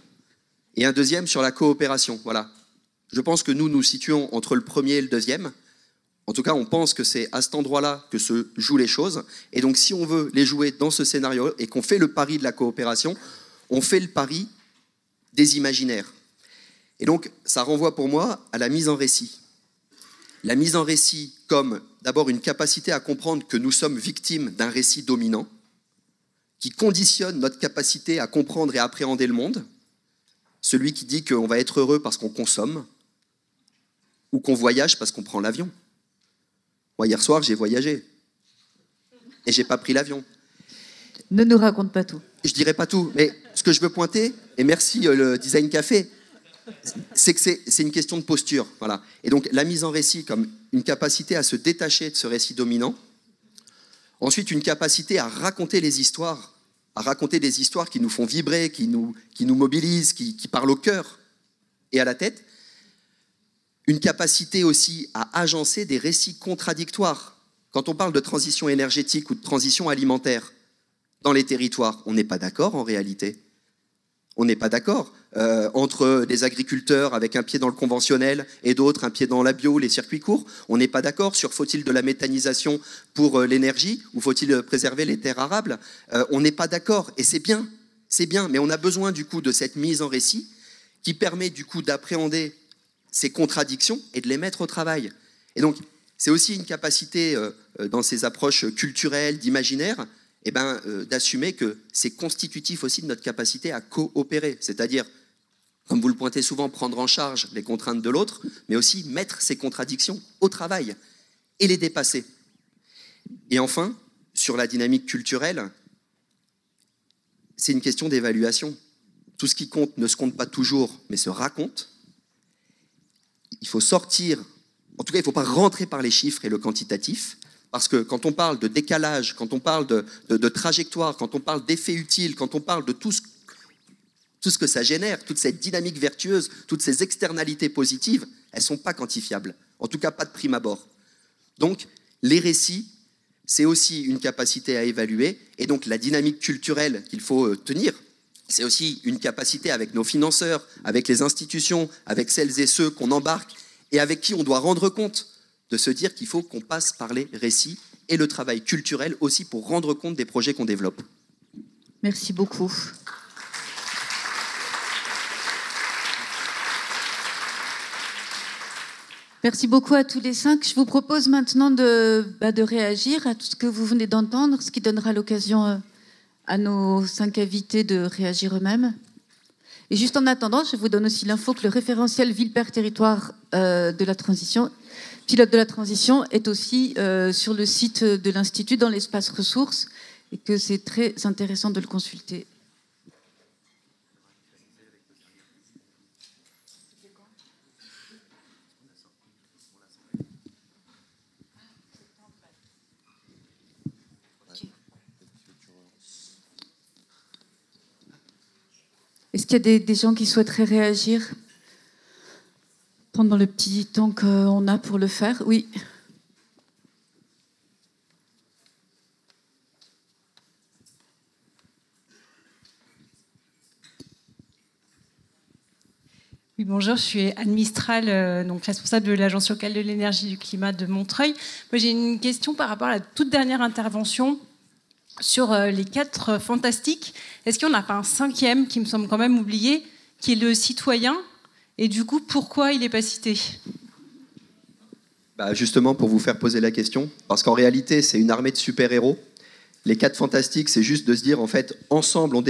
et un deuxième sur la coopération. Voilà. Je pense que nous nous situons entre le premier et le deuxième. En tout cas, on pense que c'est à cet endroit-là que se jouent les choses. Et donc, si on veut les jouer dans ce scénario et qu'on fait le pari de la coopération, on fait le pari des imaginaires. Et donc, ça renvoie pour moi à la mise en récit. La mise en récit comme d'abord une capacité à comprendre que nous sommes victimes d'un récit dominant qui conditionne notre capacité à comprendre et à appréhender le monde. Celui qui dit qu'on va être heureux parce qu'on consomme ou qu'on voyage parce qu'on prend l'avion. Moi, hier soir, j'ai voyagé et j'ai pas pris l'avion.
Ne nous raconte pas tout.
Je dirais pas tout, mais ce que je veux pointer, et merci le Design Café, c'est que c'est une question de posture. Voilà. Et donc, la mise en récit comme une capacité à se détacher de ce récit dominant. Ensuite, une capacité à raconter les histoires, à raconter des histoires qui nous font vibrer, qui nous mobilisent, qui parlent au cœur et à la tête. Une capacité aussi à agencer des récits contradictoires. Quand on parle de transition énergétique ou de transition alimentaire dans les territoires, on n'est pas d'accord en réalité. On n'est pas d'accord entre des agriculteurs avec un pied dans le conventionnel et d'autres un pied dans la bio, les circuits courts. On n'est pas d'accord sur faut-il de la méthanisation pour l'énergie ou faut-il préserver les terres arables. On n'est pas d'accord et c'est bien, mais on a besoin du coup de cette mise en récit qui permet du coup d'appréhender ces contradictions et de les mettre au travail. Et donc, c'est aussi une capacité dans ces approches culturelles, d'imaginaire, d'assumer que c'est constitutif aussi de notre capacité à coopérer, c'est-à-dire, comme vous le pointez souvent, prendre en charge les contraintes de l'autre, mais aussi mettre ces contradictions au travail et les dépasser. Et enfin, sur la dynamique culturelle, c'est une question d'évaluation. Tout ce qui compte ne se compte pas toujours, mais se raconte. Il faut sortir, en tout cas, il ne faut pas rentrer par les chiffres et le quantitatif, parce que quand on parle de décalage, quand on parle de trajectoire, quand on parle d'effets utiles, quand on parle de tout ce que ça génère, toute cette dynamique vertueuse, toutes ces externalités positives, elles ne sont pas quantifiables, en tout cas pas de prime abord. Donc, les récits, c'est aussi une capacité à évaluer, et donc la dynamique culturelle qu'il faut tenir, c'est aussi une capacité avec nos financeurs, avec les institutions, avec celles et ceux qu'on embarque et avec qui on doit rendre compte de se dire qu'il faut qu'on passe par les récits et le travail culturel aussi pour rendre compte des projets qu'on développe.
Merci beaucoup.
Merci beaucoup à tous les 5. Je vous propose maintenant de réagir à tout ce que vous venez d'entendre, ce qui donnera l'occasion à nos 5 invités de réagir eux-mêmes. Et juste en attendant, je vous donne aussi l'info que le référentiel Ville-Père-Territoire de la transition, pilote de la transition, est aussi sur le site de l'Institut dans l'espace ressources et que c'est très intéressant de le consulter. Est-ce qu'il y a des gens qui souhaiteraient réagir pendant le petit temps qu'on a pour le faire? Oui.
Oui, bonjour, je suis Anne Mistral, donc responsable de l'Agence locale de l'énergie et du climat de Montreuil. Moi, j'ai une question par rapport à la toute dernière intervention sur les 4 fantastiques. Est-ce qu'il n'y en a pas un 5e qui me semble quand même oublié, qui est le citoyen? Et du coup, pourquoi il n'est pas cité?
Justement, pour vous faire poser la question, parce qu'en réalité, c'est une armée de super-héros. Les 4 fantastiques, c'est juste de se dire, en fait, ensemble, on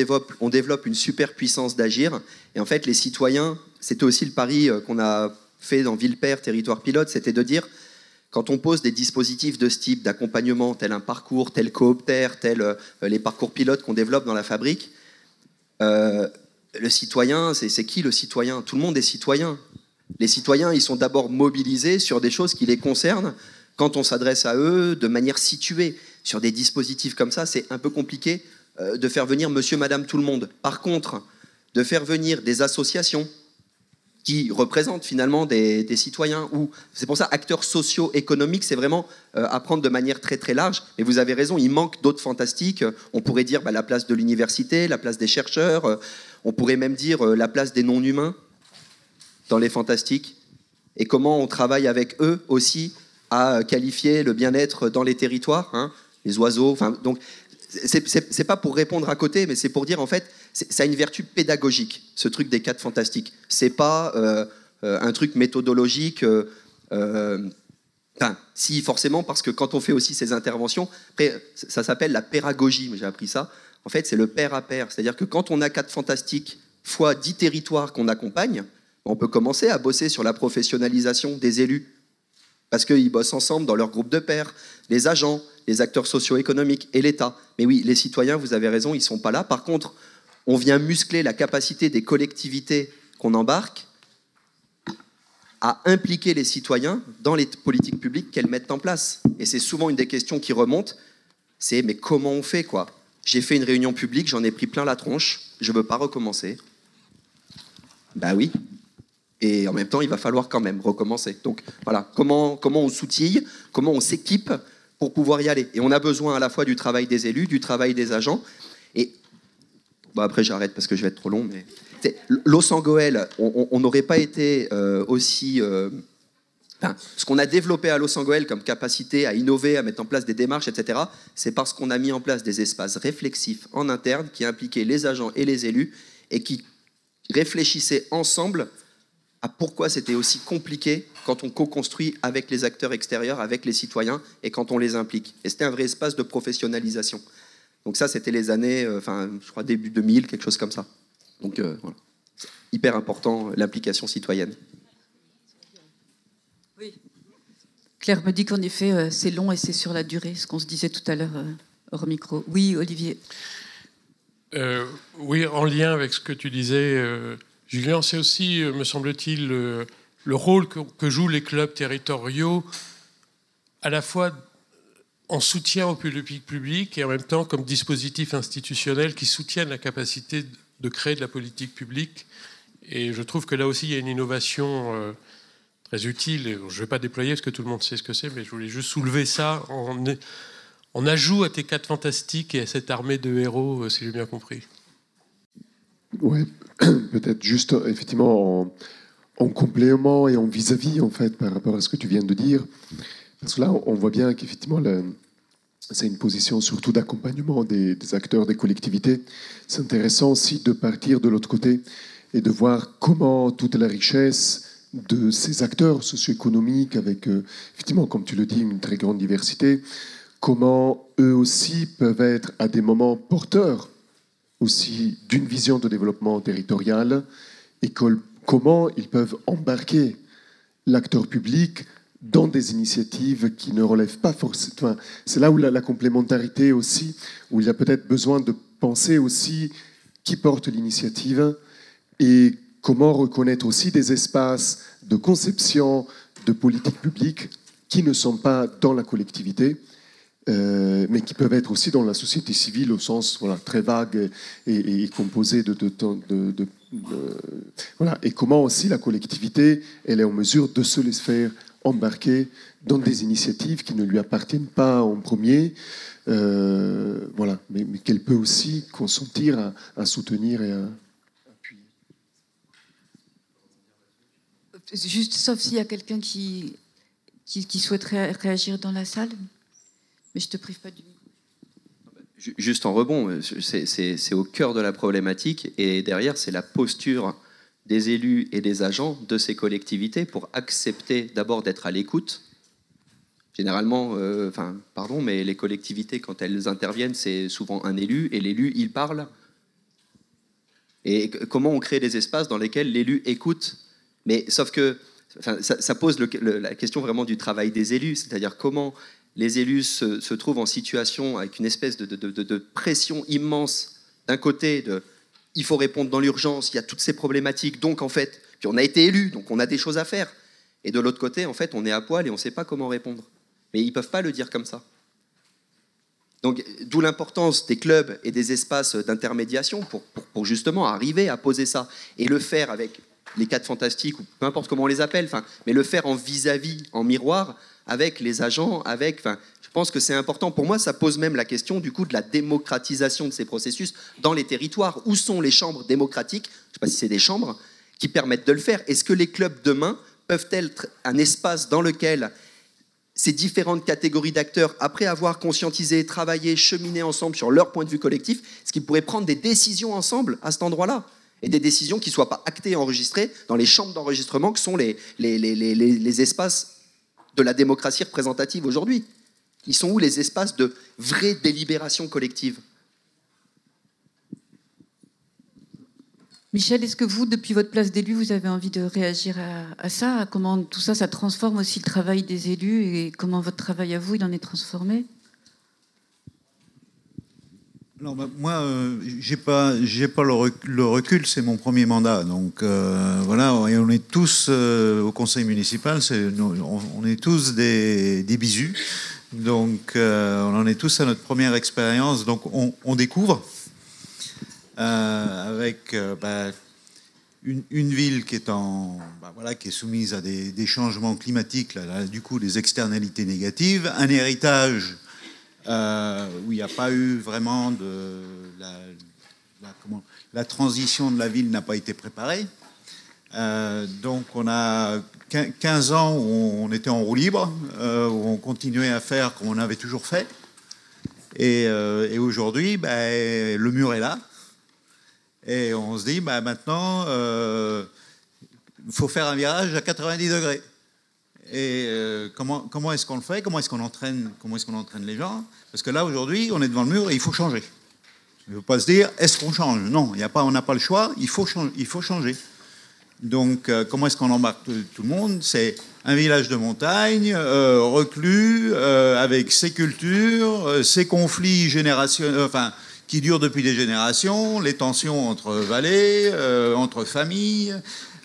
développe une super puissance d'agir. Et en fait, les citoyens, c'était aussi le pari qu'on a fait dans Ville-Père, territoire pilote, c'était de dire, quand on pose des dispositifs de ce type d'accompagnement, tel un parcours, tel cooptère, tel les parcours pilotes qu'on développe dans la fabrique, le citoyen, c'est qui le citoyen? Tout le monde est citoyen. Les citoyens, ils sont d'abord mobilisés sur des choses qui les concernent quand on s'adresse à eux de manière située. Sur des dispositifs comme ça, c'est un peu compliqué de faire venir monsieur, madame, tout le monde. Par contre, de faire venir des associations qui représentent finalement des citoyens, ou c'est pour ça acteurs socio-économiques, c'est vraiment à prendre de manière très très large. Et vous avez raison, il manque d'autres fantastiques. On pourrait dire la place de l'université, la place des chercheurs, on pourrait même dire la place des non-humains dans les fantastiques, et comment on travaille avec eux aussi à qualifier le bien-être dans les territoires, hein, les oiseaux. Enfin, donc, c'est pas pour répondre à côté, mais c'est pour dire en fait, ça a une vertu pédagogique, ce truc des 4 fantastiques. C'est pas un truc méthodologique. Si, forcément, parce que quand on fait aussi ces interventions, après, ça s'appelle la pédagogie, j'ai appris ça. En fait, c'est le pair à pair. C'est-à-dire que quand on a 4 fantastiques fois 10 territoires qu'on accompagne, on peut commencer à bosser sur la professionnalisation des élus. Parce qu'ils bossent ensemble dans leur groupe de pairs, les agents, les acteurs socio-économiques et l'État. Mais oui, les citoyens, vous avez raison, ils ne sont pas là. Par contre, on vient muscler la capacité des collectivités qu'on embarque à impliquer les citoyens dans les politiques publiques qu'elles mettent en place. Et c'est souvent une des questions qui remontent, c'est mais comment on fait quoi? J'ai fait une réunion publique, j'en ai pris plein la tronche, je ne veux pas recommencer. Ben oui. Et en même temps, il va falloir quand même recommencer. Donc voilà, comment on s'outille, comment on s'équipe pour pouvoir y aller. Et on a besoin à la fois du travail des élus, du travail des agents. Et après, j'arrête parce que je vais être trop long. Mais Los Angeles, on n'aurait pas été aussi... ce qu'on a développé à Los Angeles comme capacité à innover, à mettre en place des démarches, etc., c'est parce qu'on a mis en place des espaces réflexifs en interne qui impliquaient les agents et les élus et qui réfléchissaient ensemble à pourquoi c'était aussi compliqué quand on co-construit avec les acteurs extérieurs, avec les citoyens, et quand on les implique. Et c'était un vrai espace de professionnalisation. Donc ça, c'était les années, je crois début 2000, quelque chose comme ça. Donc voilà. C'est hyper important, l'implication citoyenne.
Oui. Claire me dit qu'en effet, c'est long et c'est sur la durée, ce qu'on se disait tout à l'heure hors micro. Oui, Olivier.
Oui, en lien avec ce que tu disais... Julien, c'est aussi, me semble-t-il, le rôle que jouent les clubs territoriaux, à la fois en soutien au politique public et en même temps comme dispositif institutionnel qui soutiennent la capacité de créer de la politique publique. Et je trouve que là aussi, il y a une innovation très utile. Et je ne vais pas déployer parce que tout le monde sait ce que c'est, mais je voulais juste soulever ça en ajout à tes 4 fantastiques et à cette armée de héros, si j'ai bien compris.
Ouais, peut-être juste effectivement en complément et en vis-à-vis en fait par rapport à ce que tu viens de dire, parce que là on voit bien qu'effectivement c'est une position surtout d'accompagnement des acteurs, des collectivités. C'est intéressant aussi de partir de l'autre côté et de voir comment toute la richesse de ces acteurs socio-économiques avec, effectivement, comme tu le dis, une très grande diversité, comment eux aussi peuvent être à des moments porteurs aussi d'une vision de développement territorial et comment ils peuvent embarquer l'acteur public dans des initiatives qui ne relèvent pas forcément... Enfin, c'est là où la complémentarité aussi, où il y a peut-être besoin de penser aussi qui porte l'initiative et comment reconnaître aussi des espaces de conception de politique publique qui ne sont pas dans la collectivité, mais qui peuvent être aussi dans la société civile au sens très vague et composé voilà. Et comment aussi la collectivité elle est en mesure de se laisser faire embarquer dans des initiatives qui ne lui appartiennent pas en premier, voilà, mais qu'elle peut aussi consentir à soutenir et à appuyer.
Juste, sauf s'il y a quelqu'un qui souhaiterait réagir dans la salle. Mais je ne te prive pas du micro.
Juste en rebond, c'est au cœur de la problématique et derrière, c'est la posture des élus et des agents de ces collectivités pour accepter d'abord d'être à l'écoute. Généralement, mais les collectivités, quand elles interviennent, c'est souvent un élu et l'élu, il parle. Et comment on crée des espaces dans lesquels l'élu écoute? Mais sauf que ça pose la question vraiment du travail des élus, c'est-à-dire comment les élus se trouvent en situation avec une espèce de pression immense d'un côté, il faut répondre dans l'urgence, il y a toutes ces problématiques, donc en fait, puis on a été élus, donc on a des choses à faire. Et de l'autre côté, en fait, on est à poil et on ne sait pas comment répondre. Mais ils ne peuvent pas le dire comme ça. Donc, d'où l'importance des clubs et des espaces d'intermédiation pour justement arriver à poser ça et le faire avec les 4 fantastiques, ou peu importe comment on les appelle, mais le faire en vis-à-vis, en miroir, avec les agents, je pense que c'est important. Pour moi, ça pose même la question du coup de la démocratisation de ces processus dans les territoires. Où sont les chambres démocratiques, je ne sais pas si c'est des chambres, qui permettent de le faire? Est-ce que les clubs demain peuvent être un espace dans lequel ces différentes catégories d'acteurs, après avoir conscientisé, travaillé, cheminé ensemble sur leur point de vue collectif, est-ce qu'ils pourraient prendre des décisions ensemble à cet endroit-là? Et des décisions qui ne soient pas actées et enregistrées dans les chambres d'enregistrement que sont les espaces de la démocratie représentative aujourd'hui. Ils sont où les espaces de vraie délibération collective?
Michel, est-ce que vous, depuis votre place d'élu, vous avez envie de réagir à ça, à comment tout ça, ça transforme aussi le travail des élus et comment votre travail à vous, il en est transformé?
Alors, moi, j'ai pas le recul, c'est mon premier mandat. Donc voilà, et on est tous au conseil municipal, on est tous des bisous. Donc on en est tous à notre première expérience. Donc on découvre avec une ville qui est qui est soumise à des changements climatiques, là, du coup des externalités négatives, un héritage où il n'y a pas eu vraiment la transition de la ville n'a pas été préparée. Donc on a 15 ans où on était en roue libre, où on continuait à faire comme on avait toujours fait. Et aujourd'hui, le mur est là. Et on se dit, maintenant, il faut faire un virage à 90 degrés. Et comment est-ce qu'on le fait? Comment est-ce qu'on entraîne les gens? Parce que là, aujourd'hui, on est devant le mur et il faut changer. Il ne faut pas se dire, est-ce qu'on change? Non, on n'a pas le choix, il faut changer. Donc, comment est-ce qu'on embarque tout le monde? C'est un village de montagne, reclus, avec ses cultures, ses conflits générationnels, qui durent depuis des générations, les tensions entre vallées, entre familles,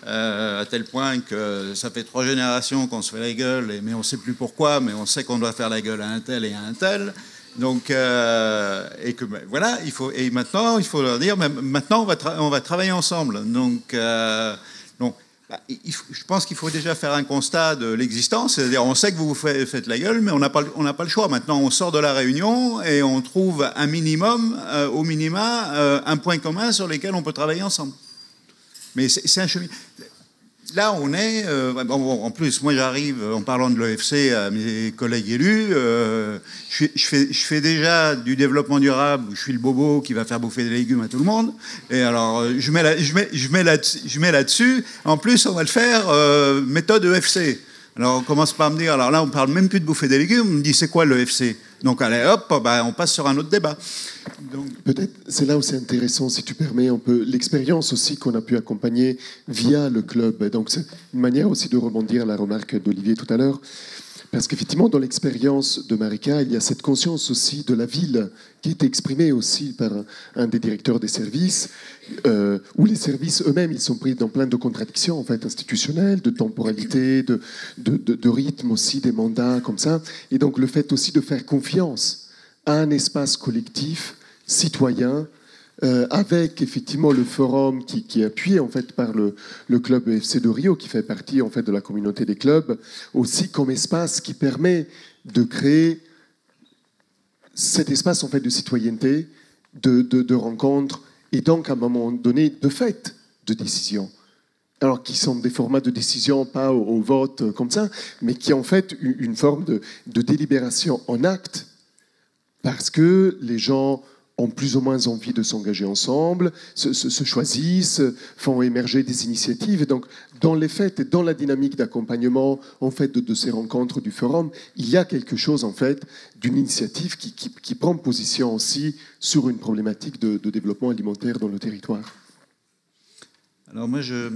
à tel point que ça fait 3 générations qu'on se fait la gueule, mais on ne sait plus pourquoi, mais on sait qu'on doit faire la gueule à un tel et à un tel. Donc, et que voilà, maintenant, il faut leur dire, maintenant, on va travailler ensemble. Donc, je pense qu'il faut déjà faire un constat de l'existence, c'est-à-dire on sait que vous faites la gueule, mais on n'a pas le choix. Maintenant, on sort de la réunion et on trouve un minimum, au minima, un point commun sur lequel on peut travailler ensemble. Mais c'est un chemin. là, on est... en plus, moi, j'arrive, en parlant de l'EFC à mes collègues élus, je fais déjà du développement durable, où je suis le bobo qui va faire bouffer des légumes à tout le monde. Et alors, je mets là-dessus. En plus, on va le faire méthode EFC. Alors, on commence par me dire... Alors là, on parle même plus de bouffer des légumes. On me dit, c'est quoi l'EFC? Donc, allez, hop, on passe sur un autre débat.
Peut-être, c'est là où c'est intéressant, si tu permets, un peu l'expérience aussi qu'on a pu accompagner via le club. Donc, c'est une manière aussi de rebondir à la remarque d'Olivier tout à l'heure. Parce qu'effectivement, dans l'expérience de Marika, il y a cette conscience aussi de la ville qui est exprimée aussi par un des directeurs des services, où les services eux-mêmes, ils sont pris dans plein de contradictions en fait, institutionnelles, de temporalité, de rythme aussi, des mandats comme ça. Et donc le fait aussi de faire confiance à un espace collectif, citoyen, avec effectivement le forum qui est appuyé en fait par le club EFC de Rio, qui fait partie en fait de la communauté des clubs, aussi comme espace qui permet de créer cet espace en fait de citoyenneté, de rencontres, et donc à un moment donné de fait de décision. Alors qui sont des formats de décision pas au vote comme ça, mais qui en fait une forme de délibération en acte, parce que les gens ont plus ou moins envie de s'engager ensemble, se choisissent, font émerger des initiatives. Et donc, dans les faits et dans la dynamique d'accompagnement en fait, de ces rencontres du forum, il y a quelque chose en fait, d'une initiative qui prend position aussi sur une problématique de développement alimentaire dans le territoire.
Alors moi, je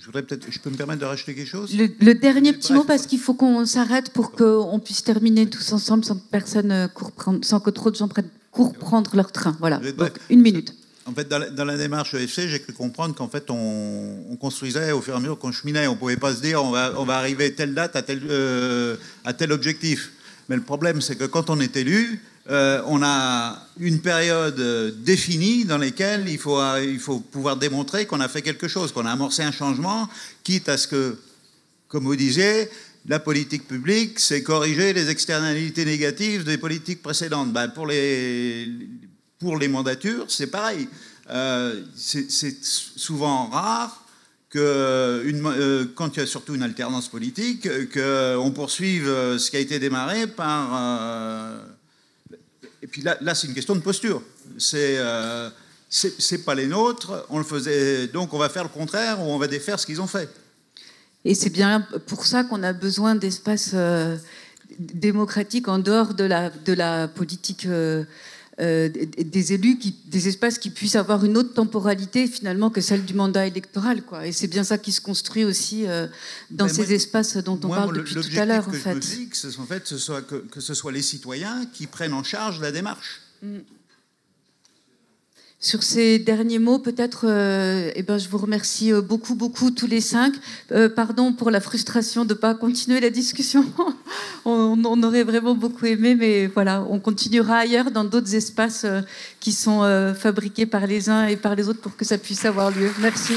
voudrais peut-être... Je peux me permettre de rajouter quelque chose?
Le dernier petit mot, parce qu'il faut qu'on s'arrête pour qu'on puisse terminer tous ensemble sans que trop de gens courent prendre leur train. Voilà, donc 1 minute.
En fait, dans la démarche EFC, j'ai cru comprendre qu'en fait, on construisait au fur et à mesure qu'on cheminait. On ne pouvait pas se dire on va arriver telle date à tel objectif. Mais le problème, c'est que quand on est élu, on a une période définie dans laquelle il faut pouvoir démontrer qu'on a fait quelque chose, qu'on a amorcé un changement, quitte à ce que, comme vous disiez, la politique publique, c'est corriger les externalités négatives des politiques précédentes. Ben, pour les mandatures, c'est pareil. C'est souvent rare que, quand il y a surtout une alternance politique, qu'on poursuive ce qui a été démarré par... Et puis là c'est une question de posture. C'est pas les nôtres, on le faisait, donc on va faire le contraire ou on va défaire ce qu'ils ont fait.
Et c'est bien pour ça qu'on a besoin d'espaces démocratiques en dehors de la politique des élus, des espaces qui puissent avoir une autre temporalité finalement que celle du mandat électoral, quoi. Et c'est bien ça qui se construit aussi dans ces espaces dont on parle depuis tout à l'heure.
L'objectif que je me dis, que ce soit les citoyens qui prennent en charge la démarche.
Sur ces derniers mots, peut-être, je vous remercie beaucoup, tous les 5. Pardon pour la frustration de ne pas continuer la discussion. on aurait vraiment beaucoup aimé, mais voilà, on continuera ailleurs, dans d'autres espaces qui sont fabriqués par les uns et par les autres pour que ça puisse avoir lieu. Merci.